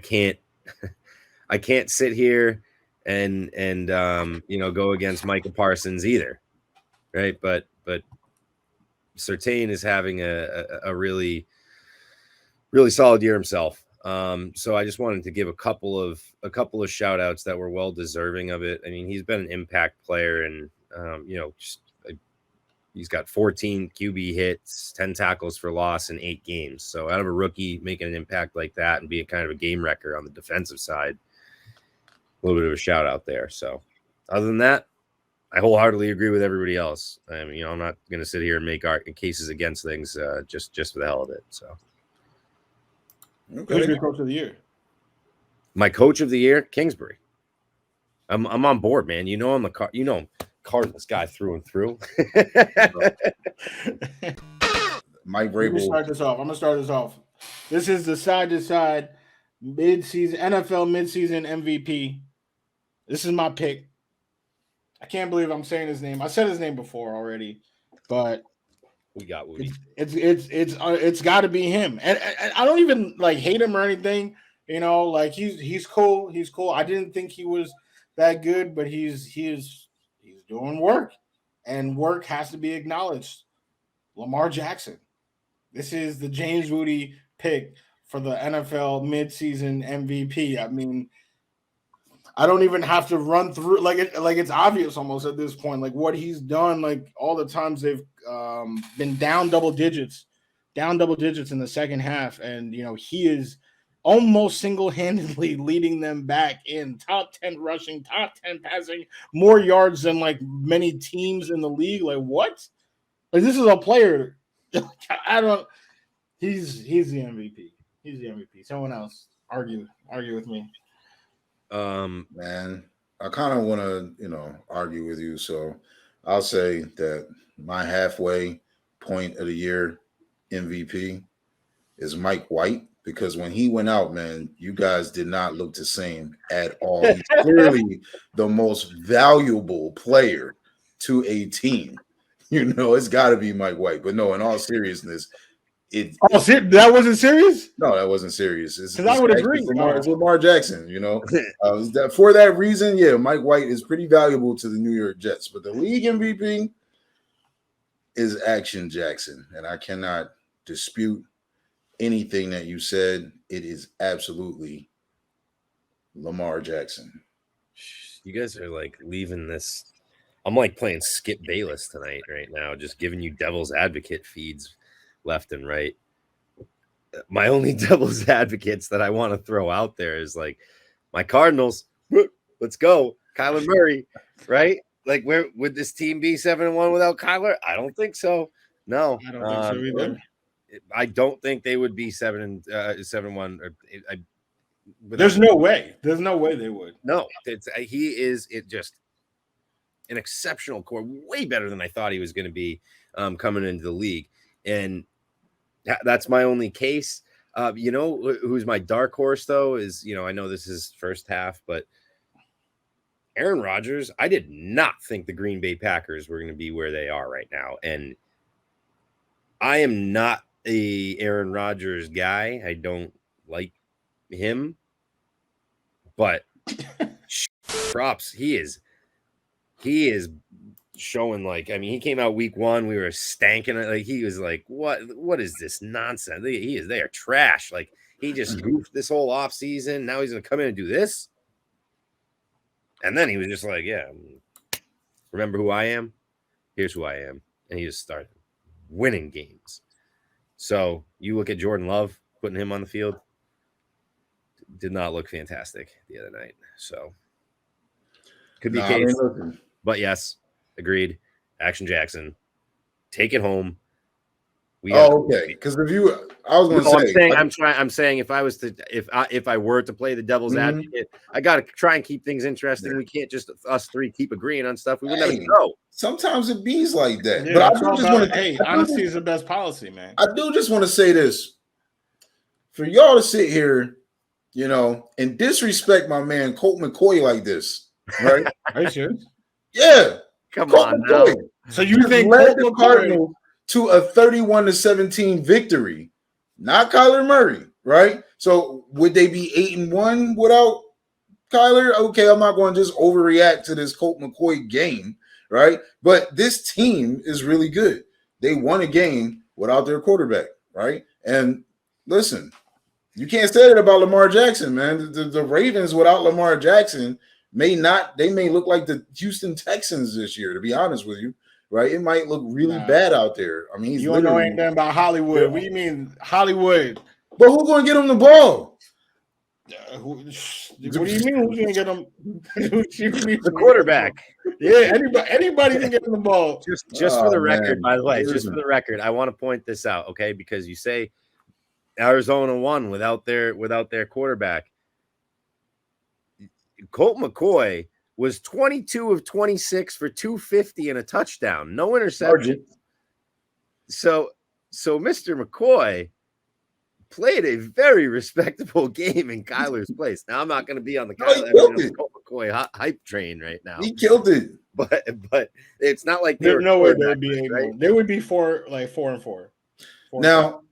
can't sit here and go against Micah Parsons either, right? But Surtain is having a really, really solid year himself. So I just wanted to give a couple of shout outs that were well deserving of it. I mean, he's been an impact player and, he's got 14 QB hits, 10 tackles for loss in 8 games. So out of a rookie making an impact like that and being kind of a game wrecker on the defensive side, a little bit of a shout out there. So other than that, I wholeheartedly agree with everybody else. I mean, I'm not going to sit here and make cases against things just for the hell of it. So, who's your coach of the year? My coach of the year, Kingsbury. I'm on board, man. I'm Cardinals guy through and through. Mike Vrabel. I'm gonna start this off. This is the side to side midseason NFL midseason MVP. This is my pick. I can't believe I'm saying his name. I said his name before already, but we got Wudi. It's got to be him. And I don't even hate him or anything. He's cool. He's cool. I didn't think he was that good, but he's doing work, and work has to be acknowledged. Lamar Jackson. This is the James Wudi pick for the NFL midseason MVP. I mean, I don't even have to run through it's obvious almost at this point, what he's done, all the times they've been down double digits in the second half. And, he is almost single-handedly leading them back in top 10 rushing, top 10 passing, more yards than many teams in the league. What? This is a player. He's the MVP. He's the MVP. Someone else argue with me. Man, I kind of want to, argue with you. So I'll say that my halfway point of the year MVP is Mike White, because when he went out, man, you guys did not look the same at all. He's clearly the most valuable player to a team. It's got to be Mike White. But no, in all seriousness, that wasn't serious? No, that wasn't serious. Because I would agree. It's Lamar Jackson, for that reason, yeah, Mike White is pretty valuable to the New York Jets. But the league MVP is Action Jackson. And I cannot dispute anything that you said. It is absolutely Lamar Jackson. You guys are like leaving this. I'm like playing Skip Bayless tonight right now, just giving you devil's advocate feeds left and right. My only devil's advocates that I want to throw out there is like my Cardinals. Let's go, Kyler Murray, right? Like, where would this team be 7-1 without Kyler? I don't think so. No, I don't think so either. I don't think they would be 7-1. There's no way. There's no way they would. No, he is just an exceptional core, way better than I thought he was going to be coming into the league. And that's my only case. Who's my dark horse, though, is, I know this is first half, but Aaron Rodgers, I did not think the Green Bay Packers were going to be where they are right now. And I am not a Aaron Rodgers guy. I don't like him, but props. He is showing he came out week 1. We were stanking it. Like, he was like, what is this nonsense? They are trash. Like, he just goofed this whole off season. Now he's going to come in and do this. And then he was just like, yeah, remember who I am? Here's who I am. And he just started winning games. So you look at Jordan Love, putting him on the field, did not look fantastic the other night. So could be case. But yes, agreed. Action Jackson, take it home. Okay. Because I was going to say, I'm saying if I were to play the devil's advocate, I got to try and keep things interesting. We can't just us three keep agreeing on stuff. We would never know. Sometimes it bees like that. Yeah, but I do just want to. Honesty is the best policy, man. I do just want to say this for y'all to sit here, and disrespect my man Colt McCoy like this, right? Are you serious? Yeah. Come Colt on McCoy now. So you think led the Cardinals to a 31-17 victory, not Kyler Murray, right? So would they be 8-1 without Kyler? Okay, I'm not going to just overreact to this Colt McCoy game, right? But this team is really good. They won a game without their quarterback, right? And listen, you can't say that about Lamar Jackson, man. The Ravens without Lamar Jackson may look like the Houston Texans this year, to be honest with you. Right, it might look really bad out there. I mean, you don't know anything about Hollywood. Yeah. What do you mean, Hollywood? But who's going to get him the ball? What do you mean? Who's going to get him? The quarterback. Yeah, anybody can get him the ball. Just for the record, by the way, just for the record, I want to point this out, okay? Because you say Arizona won without their quarterback. Colt McCoy was 22 of 26 for 250 and a touchdown, no interception. So Mr. McCoy played a very respectable game in Kyler's place. Now, I'm not going to be on the Colt McCoy hype train right now. He killed it, but it's not like there's no way they would be right? They would be 4-4. Now,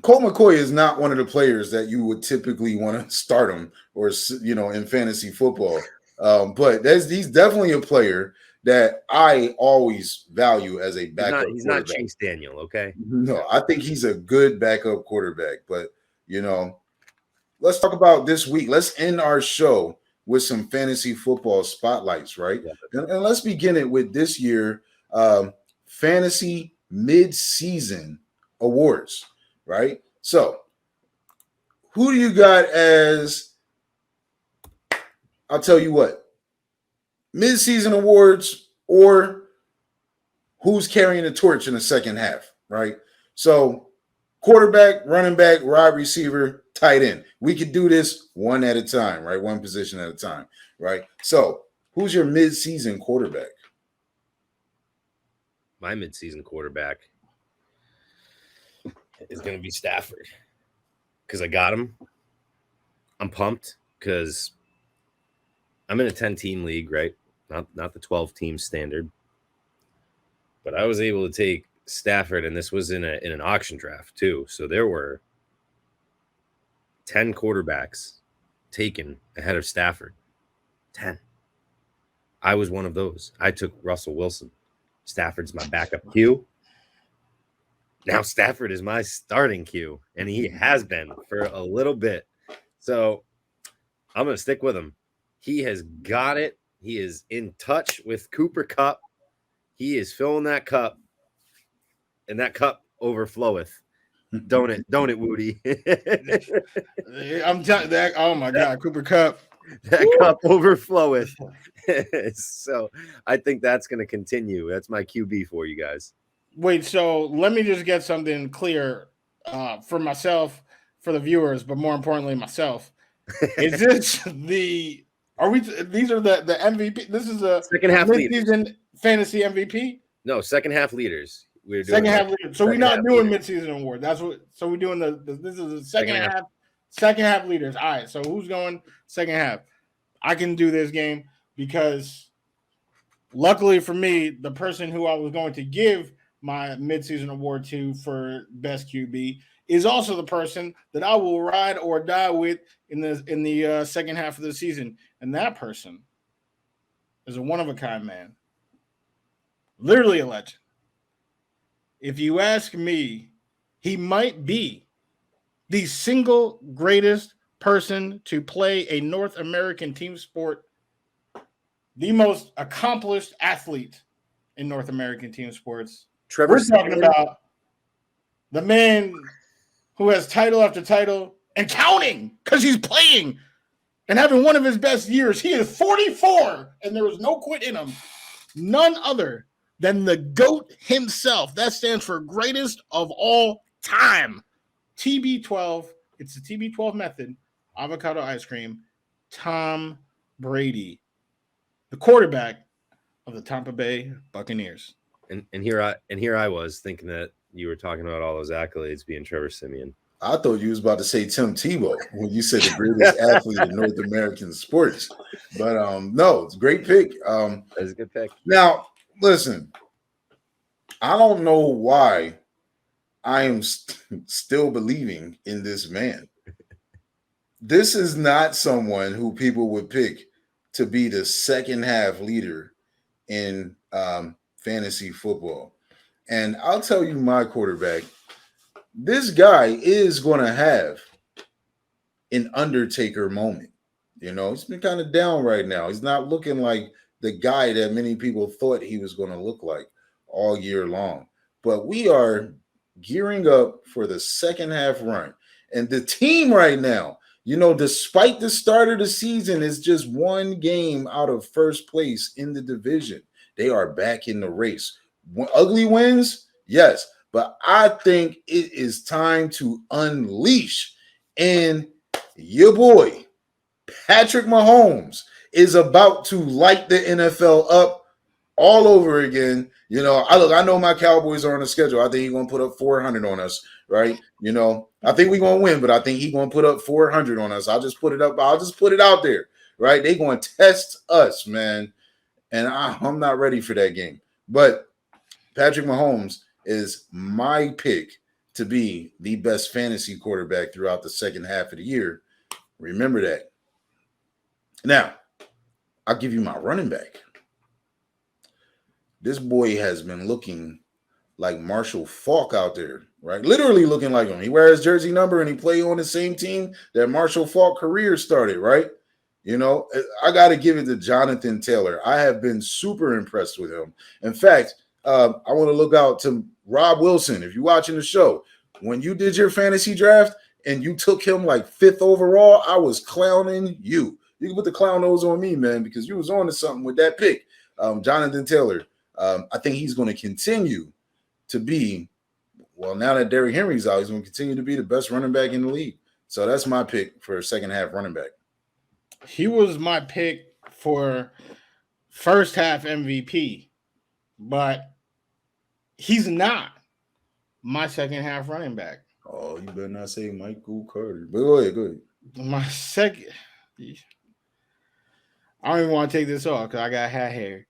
Colt McCoy is not one of the players that you would typically want to start him or in fantasy football. But he's definitely a player that I always value as a backup. He's not Chase Daniel, okay? No, I think he's a good backup quarterback. But, let's talk about this week. Let's end our show with some fantasy football spotlights, right? Yeah. And let's begin it with this year fantasy Midseason Awards, right? So, who do you got as – I'll tell you what, Midseason Awards or who's carrying the torch in the second half, right? So quarterback, running back, wide receiver, tight end. We could do this one at a time, right? One position at a time, right? So who's your midseason quarterback? My midseason quarterback is going to be Stafford because I got him. I'm pumped because I'm in a 10-team league, right? Not the 12-team standard. but I was able to take Stafford, and this was in an auction draft too. So there were 10 quarterbacks taken ahead of Stafford. 10. I was one of those. I took Russell Wilson. Stafford's my backup Q. Now Stafford is my starting Q, and he has been for a little bit. So I'm going to stick with him. He has got it. He is in touch with Cooper Kupp. He is filling that cup, and that cup overfloweth. Don't it, Wudi? I'm telling that. Oh my God, Cooper Kupp. That cup overfloweth. So I think that's going to continue. That's my QB for you guys. Wait, so let me just get something clear for myself, for the viewers, but more importantly, myself. Is this the? Are we? These are the MVP. This is a second half mid-season fantasy MVP. No, second half leaders. We're doing second half leaders. So we're not doing midseason award. That's what. So we're doing this is the second half. Second half leaders. All right. So who's going second half? I can do this game because, luckily for me, the person who I was going to give my midseason award to for best QB is also the person that I will ride or die with in the second half of the season, and that person is a one-of-a-kind man, literally a legend. If you ask me, he might be the single greatest person to play a North American team sport, the most accomplished athlete in North American team sports. We're talking about the man who has title after title and counting because he's playing and having one of his best years. He is 44, and there is no quit in him. None other than the GOAT himself. That stands for greatest of all time. TB12. It's the TB12 method. Avocado ice cream. Tom Brady, the quarterback of the Tampa Bay Buccaneers. And here I was thinking that you were talking about all those accolades being Trevor Siemian. I thought you was about to say Tim Tebow when you said the greatest athlete in North American sports. But no, it's a great pick. That's a good pick. Now, listen, I don't know why I am still believing in this man. This is not someone who people would pick to be the second half leader in fantasy football. And I'll tell you my quarterback, this guy is going to have an Undertaker moment. You know, he's been kind of down right now. He's not looking like the guy that many people thought he was going to look like all year long. But we are gearing up for the second half run. And the team right now, you know, despite the start of the season, is just one game out of first place in the division. They are back in the race. Ugly wins, yes, but I think it is time to unleash. And your boy, Patrick Mahomes, is about to light the NFL up all over again. You know, I know my Cowboys are on the schedule. I think he's going to put up 400 on us, right? You know, I think we're going to win, but I think he's going to put up 400 on us. I'll just put it up. I'll just put it out there, right? They're going to test us, man. And I'm not ready for that game. But Patrick Mahomes is my pick to be the best fantasy quarterback throughout the second half of the year. Remember that. Now, I'll give you my running back. This boy has been looking like Marshall Faulk out there, right? Literally looking like him. He wears his jersey number and he played on the same team that Marshall Faulk career started, right? You know, I got to give it to Jonathan Taylor. I have been super impressed with him. In fact, I want to look out to Rob Wilson. If you're watching the show, when you did your fantasy draft and you took him like 5th overall, I was clowning you. You can put the clown nose on me, man, because you was on to something with that pick. Jonathan Taylor, I think he's going to continue to be, well, now that Derrick Henry's out, he's going to continue to be the best running back in the league. So that's my pick for second half running back. He was my pick for first half MVP, but he's not my second half running back. Oh, you better not say Michael Carter. But go ahead. My second, I don't even want to take this off because I got hat hair.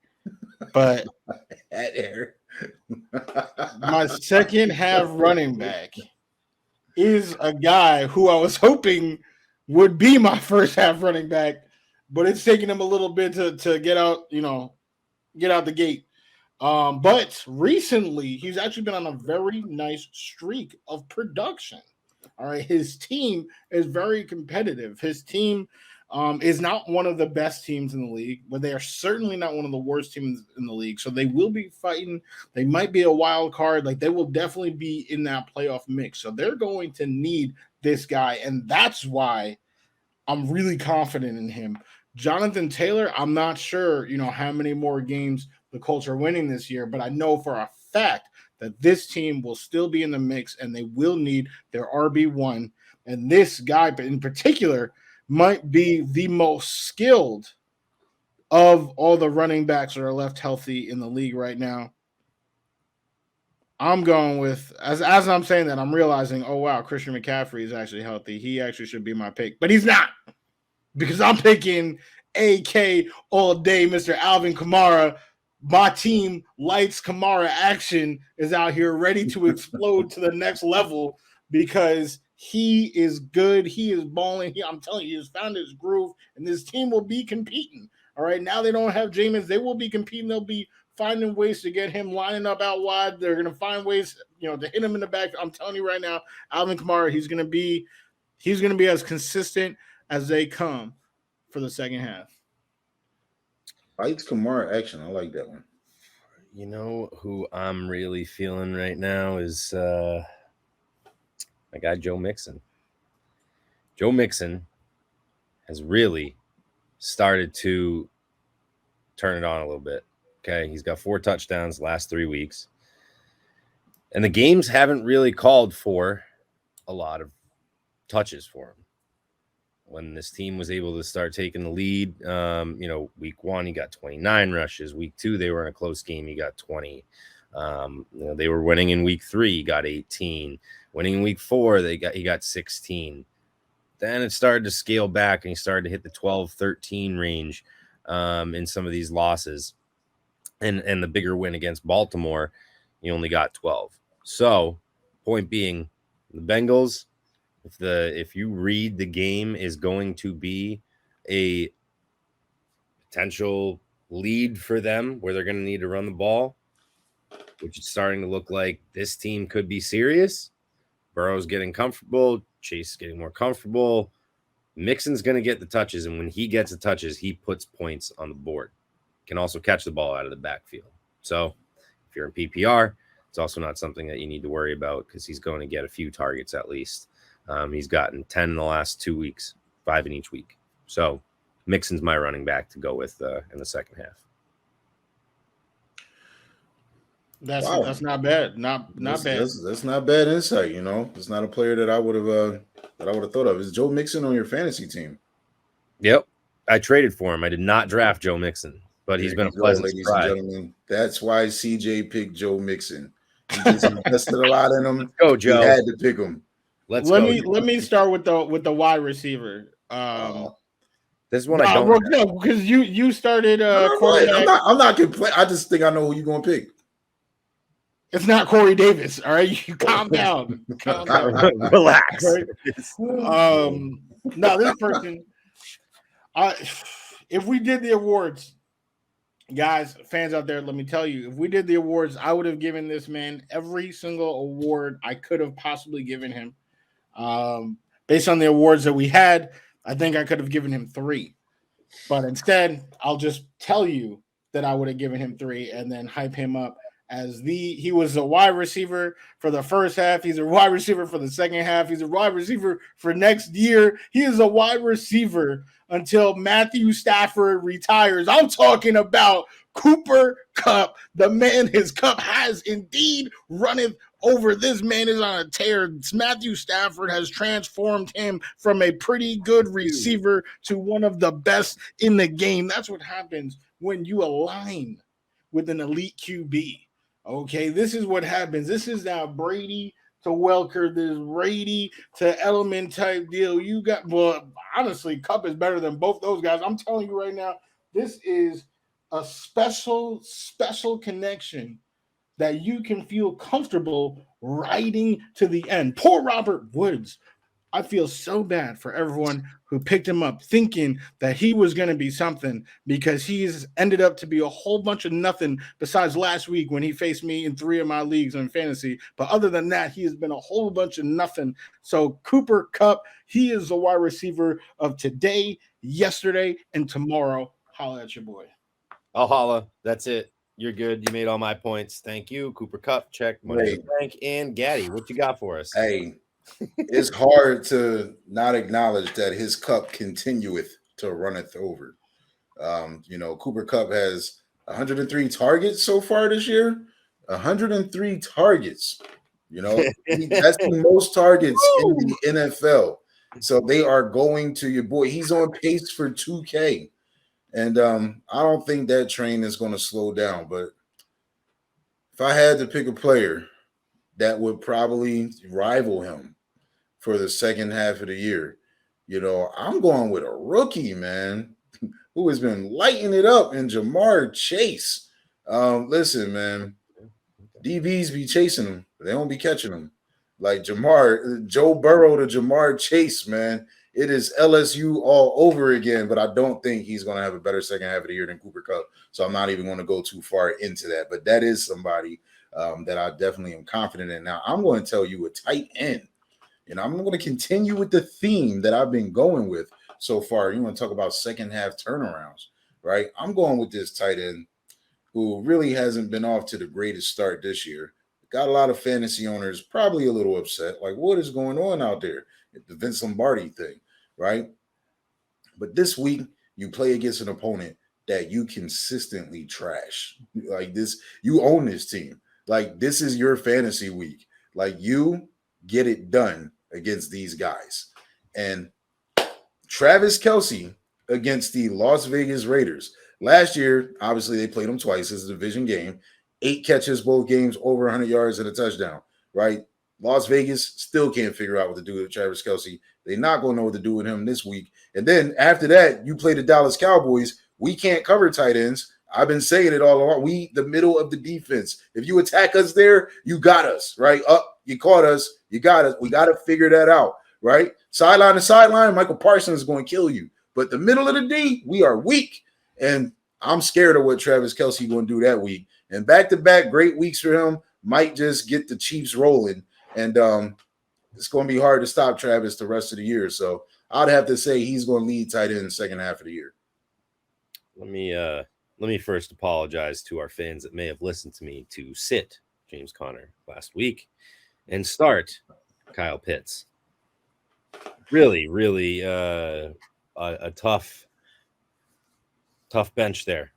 But hat hair. My second half running back is a guy who I was hoping would be my first half running back, but it's taking him a little bit to get out, get out the gate. But recently, he's actually been on a very nice streak of production. All right, his team is very competitive. His team is not one of the best teams in the league, but they are certainly not one of the worst teams in the league. So they will be fighting. They might be a wild card. Like, they will definitely be in that playoff mix. So they're going to need this guy, and that's why I'm really confident in him. Jonathan Taylor, I'm not sure, how many more games the Colts are winning this year, but I know for a fact that this team will still be in the mix and they will need their RB1. And this guy in particular might be the most skilled of all the running backs that are left healthy in the league right now. I'm going with, as I'm saying that, I'm realizing, oh, wow, Christian McCaffrey is actually healthy. He actually should be my pick, but he's not, because I'm picking AK all day, Mr. Alvin Kamara. My team lights Kamara action is out here ready to explode to the next level because he is good. He is balling. I'm telling you, he has found his groove, and this team will be competing. All right, now they don't have Jameis. They will be competing. They'll be finding ways to get him lining up out wide. They're going to find ways, to hit him in the back. I'm telling you right now, Alvin Kamara, he's going to be as consistent as they come for the second half. Lights Kamara action. I like that one. You know who I'm really feeling right now is my guy Joe Mixon. Joe Mixon has really started to turn it on a little bit. Okay, he's got 4 touchdowns the last 3 weeks. And the games haven't really called for a lot of touches for him. When this team was able to start taking the lead, week 1, he got 29 rushes. Week 2, they were in a close game. He got 20. They were winning in week 3. He got 18. Winning in week 4, he got 16. Then it started to scale back, and he started to hit the 12, 13 range in some of these losses. And the bigger win against Baltimore, he only got 12. So, point being, the Bengals, if you read the game is going to be a potential lead for them where they're going to need to run the ball, which is starting to look like this team could be serious. Burrow's getting comfortable. Chase is getting more comfortable. Mixon's going to get the touches, and when he gets the touches, he puts points on the board. Can also catch the ball out of the backfield. So if you're in PPR, it's also not something that you need to worry about because he's going to get a few targets at least. He's gotten 10 in the last 2 weeks, 5 in each week. So Mixon's my running back to go with in the second half. That's not bad. Not bad. That's not bad insight. It's not a player that I would have thought of. Is Joe Mixon on your fantasy team? Yep, I traded for him. I did not draft Joe Mixon, but he's been a pleasant surprise. Ladies and gentlemen, that's why CJ picked Joe Mixon. He just invested a lot in him. Let's go, Joe. He had to pick him. Let me start with the wide receiver. This one I don't know because you started. I'm not complaining. I just think I know who you're gonna pick. It's not Corey Davis. All right, you calm down. Relax. Right? No, this person. If we did the awards, guys, fans out there, let me tell you, if we did the awards, I would have given this man every single award I could have possibly given him. Based on the awards that we had, I think I could have given him 3. But instead, I'll just tell you that I would have given him 3 and then hype him up as he was a wide receiver for the first half. He's a wide receiver for the second half. He's a wide receiver for next year. He is a wide receiver until Matthew Stafford retires. I'm talking about Cooper Kupp. The man, his cup has indeed runneth over. This man is on a tear. Matthew Stafford has transformed him from a pretty good receiver to one of the best in the game. That's what happens when you align with an elite QB. Okay, this is what happens. This is that Brady to Welker, this Brady to Edelman type deal. You got, well, honestly, Kupp is better than both those guys. I'm telling you right now, this is a special connection that you can feel comfortable riding to the end. Poor Robert Woods. I feel so bad for everyone who picked him up thinking that he was going to be something, because he's ended up to be a whole bunch of nothing besides last week when he faced me in 3 of my leagues in fantasy. But other than that, he has been a whole bunch of nothing. So Cooper Kupp, he is the wide receiver of today, yesterday, and tomorrow. Holla at your boy. I'll holla. That's it. You're good. You made all my points. Thank you. Cooper Kupp, check. Money in the bank. And Gaddy, what you got for us? Hey, it's hard to not acknowledge that his cup continueth to runneth over. Cooper Kupp has 103 targets so far this year. 103 targets. That's the most targets in the NFL. So they are going to your boy. He's on pace for 2K. And I don't think that train is going to slow down. But if I had to pick a player that would probably rival him for the second half of the year, I'm going with a rookie, man, who has been lighting it up in Jamar Chase. Listen, man, DBs be chasing him, but they don't be catching him. Like Joe Burrow to Jamar Chase, man. It is LSU all over again, but I don't think he's going to have a better second half of the year than Cooper Kupp. So I'm not even going to go too far into that. But that is somebody that I definitely am confident in. Now, I'm going to tell you a tight end. And I'm going to continue with the theme that I've been going with so far. You want to talk about second half turnarounds, right? I'm going with this tight end who really hasn't been off to the greatest start this year. Got a lot of fantasy owners probably a little upset. Like, what is going on out there? The Vince Lombardi thing, right? But this week, you play against an opponent that you consistently trash. Like this, you own this team. Like, this is your fantasy week. Like, you get it done against these guys. And Travis Kelce against the Las Vegas Raiders. Last year, obviously, they played them twice as a division game. 8 catches, both games, over 100 yards and a touchdown, right? Las Vegas still can't figure out what to do with Travis Kelce. They're not going to know what to do with him this week. And then after that, you play the Dallas Cowboys. We can't cover tight ends. I've been saying it all along. We, the middle of the defense. If you attack us there, you got us, right? You caught us. You got us. We got to figure that out, right? Sideline to sideline, Michael Parsons is going to kill you. But the middle of the D, we are weak. And I'm scared of what Travis Kelce going to do that week. And back-to-back great weeks for him might just get the Chiefs rolling. And it's going to be hard to stop Travis the rest of the year. So I'd have to say he's going to lead tight end in the second half of the year. Let me first apologize to our fans that may have listened to me to sit James Conner last week and start Kyle Pitts. Really, really a tough bench there.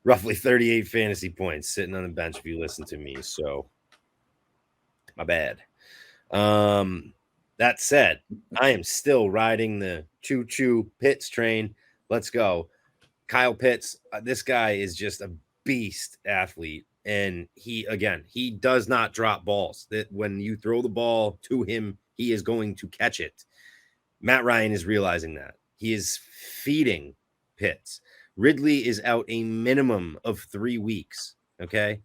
Roughly 38 fantasy points sitting on the bench if you listen to me. So my bad. That said, I am still riding the choo-choo Pitts train. Let's go. Kyle Pitts, this guy is just a beast athlete. And he does not drop balls. That when you throw the ball to him, he is going to catch it. Matt Ryan is realizing that. He is feeding Pitts. Ridley is out a minimum of 3 weeks. Okay.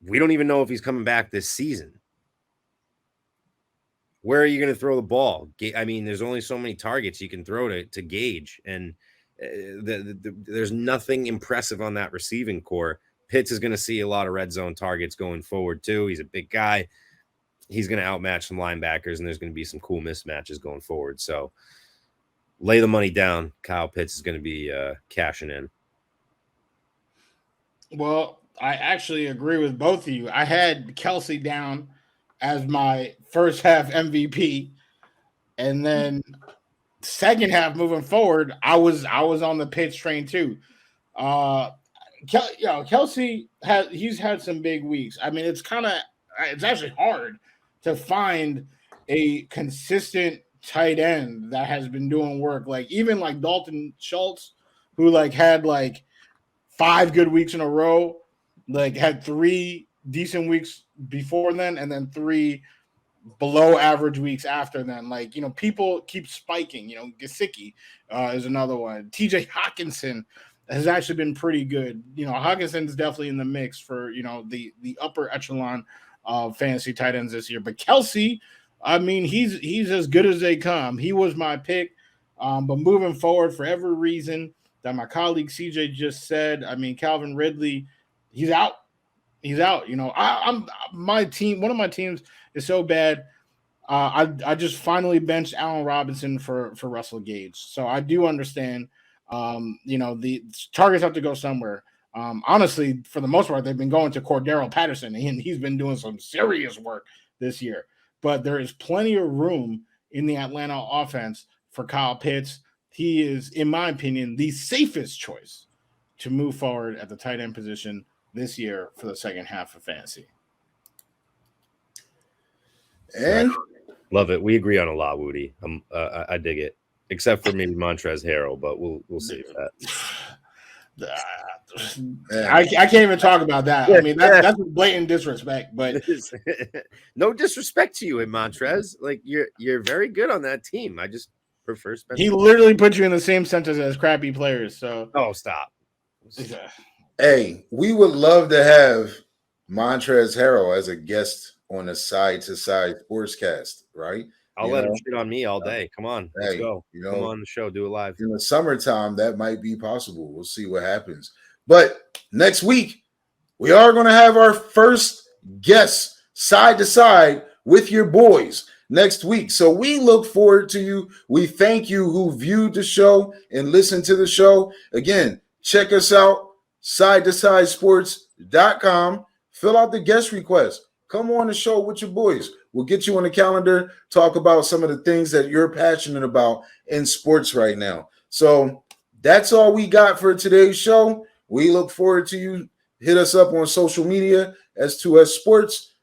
We don't even know if he's coming back this season. Where are you going to throw the ball? I mean, there's only so many targets you can throw to Gage, and there's nothing impressive on that receiving core. Pitts is going to see a lot of red zone targets going forward too. He's a big guy. He's going to outmatch some linebackers, and there's going to be some cool mismatches going forward. So lay the money down. Kyle Pitts is going to be cashing in. Well, I actually agree with both of you. I had Kelce down as my first half MVP, and then second half moving forward, I was on the Pitts train too. Kelce he's had some big weeks. I mean, it's actually hard to find a consistent tight end that has been doing work. Like even like Dalton Schultz, who like had like 5 good weeks in a row, like had 3 decent weeks before then, and then 3 below average weeks after then. Like, people keep spiking. Gesicki is another one. TJ Hawkinson has actually been pretty good. Hawkinson's definitely in the mix for, the upper echelon of fantasy tight ends this year. But Kelsey, I mean, he's as good as they come. He was my pick. But moving forward, for every reason that my colleague CJ just said, I mean, Calvin Ridley, he's out. He's out. I'm my team. One of my teams is so bad. I just finally benched Allen Robinson for Russell Gage. So I do understand. The targets have to go somewhere. Honestly, for the most part, they've been going to Cordero Patterson, and he's been doing some serious work this year. But there is plenty of room in the Atlanta offense for Kyle Pitts. He is, in my opinion, the safest choice to move forward at the tight end position this year for the second half of fantasy. And love it. We agree on a lot, Wudi. I dig it, except for maybe Montrezl Harrell, but we'll save that. I can't even talk about that. I mean, that's blatant disrespect. But no disrespect to you, Montrez. Like you're very good on that team. I just prefer Spencer. He literally put you in the same sentence as crappy players. So stop. Hey, we would love to have Montrezl Harrell as a guest on the Side to Side Sportscast, right? I'll let him shit on me all day. Come on, let's go. Come on the show, do it live. In the summertime, that might be possible. We'll see what happens. But next week, we are going to have our first guest side to side with your boys next week. So we look forward to you. We thank you who viewed the show and listened to the show. Again, check us out, sidetosidesports.com. Fill out the guest request. Come on the show with your boys. We'll get you on the calendar, talk about some of the things that you're passionate about in sports right now. So that's all we got for today's show. We look forward to you. Hit us up on social media, S2S Sports.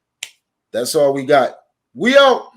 That's all we got. We out.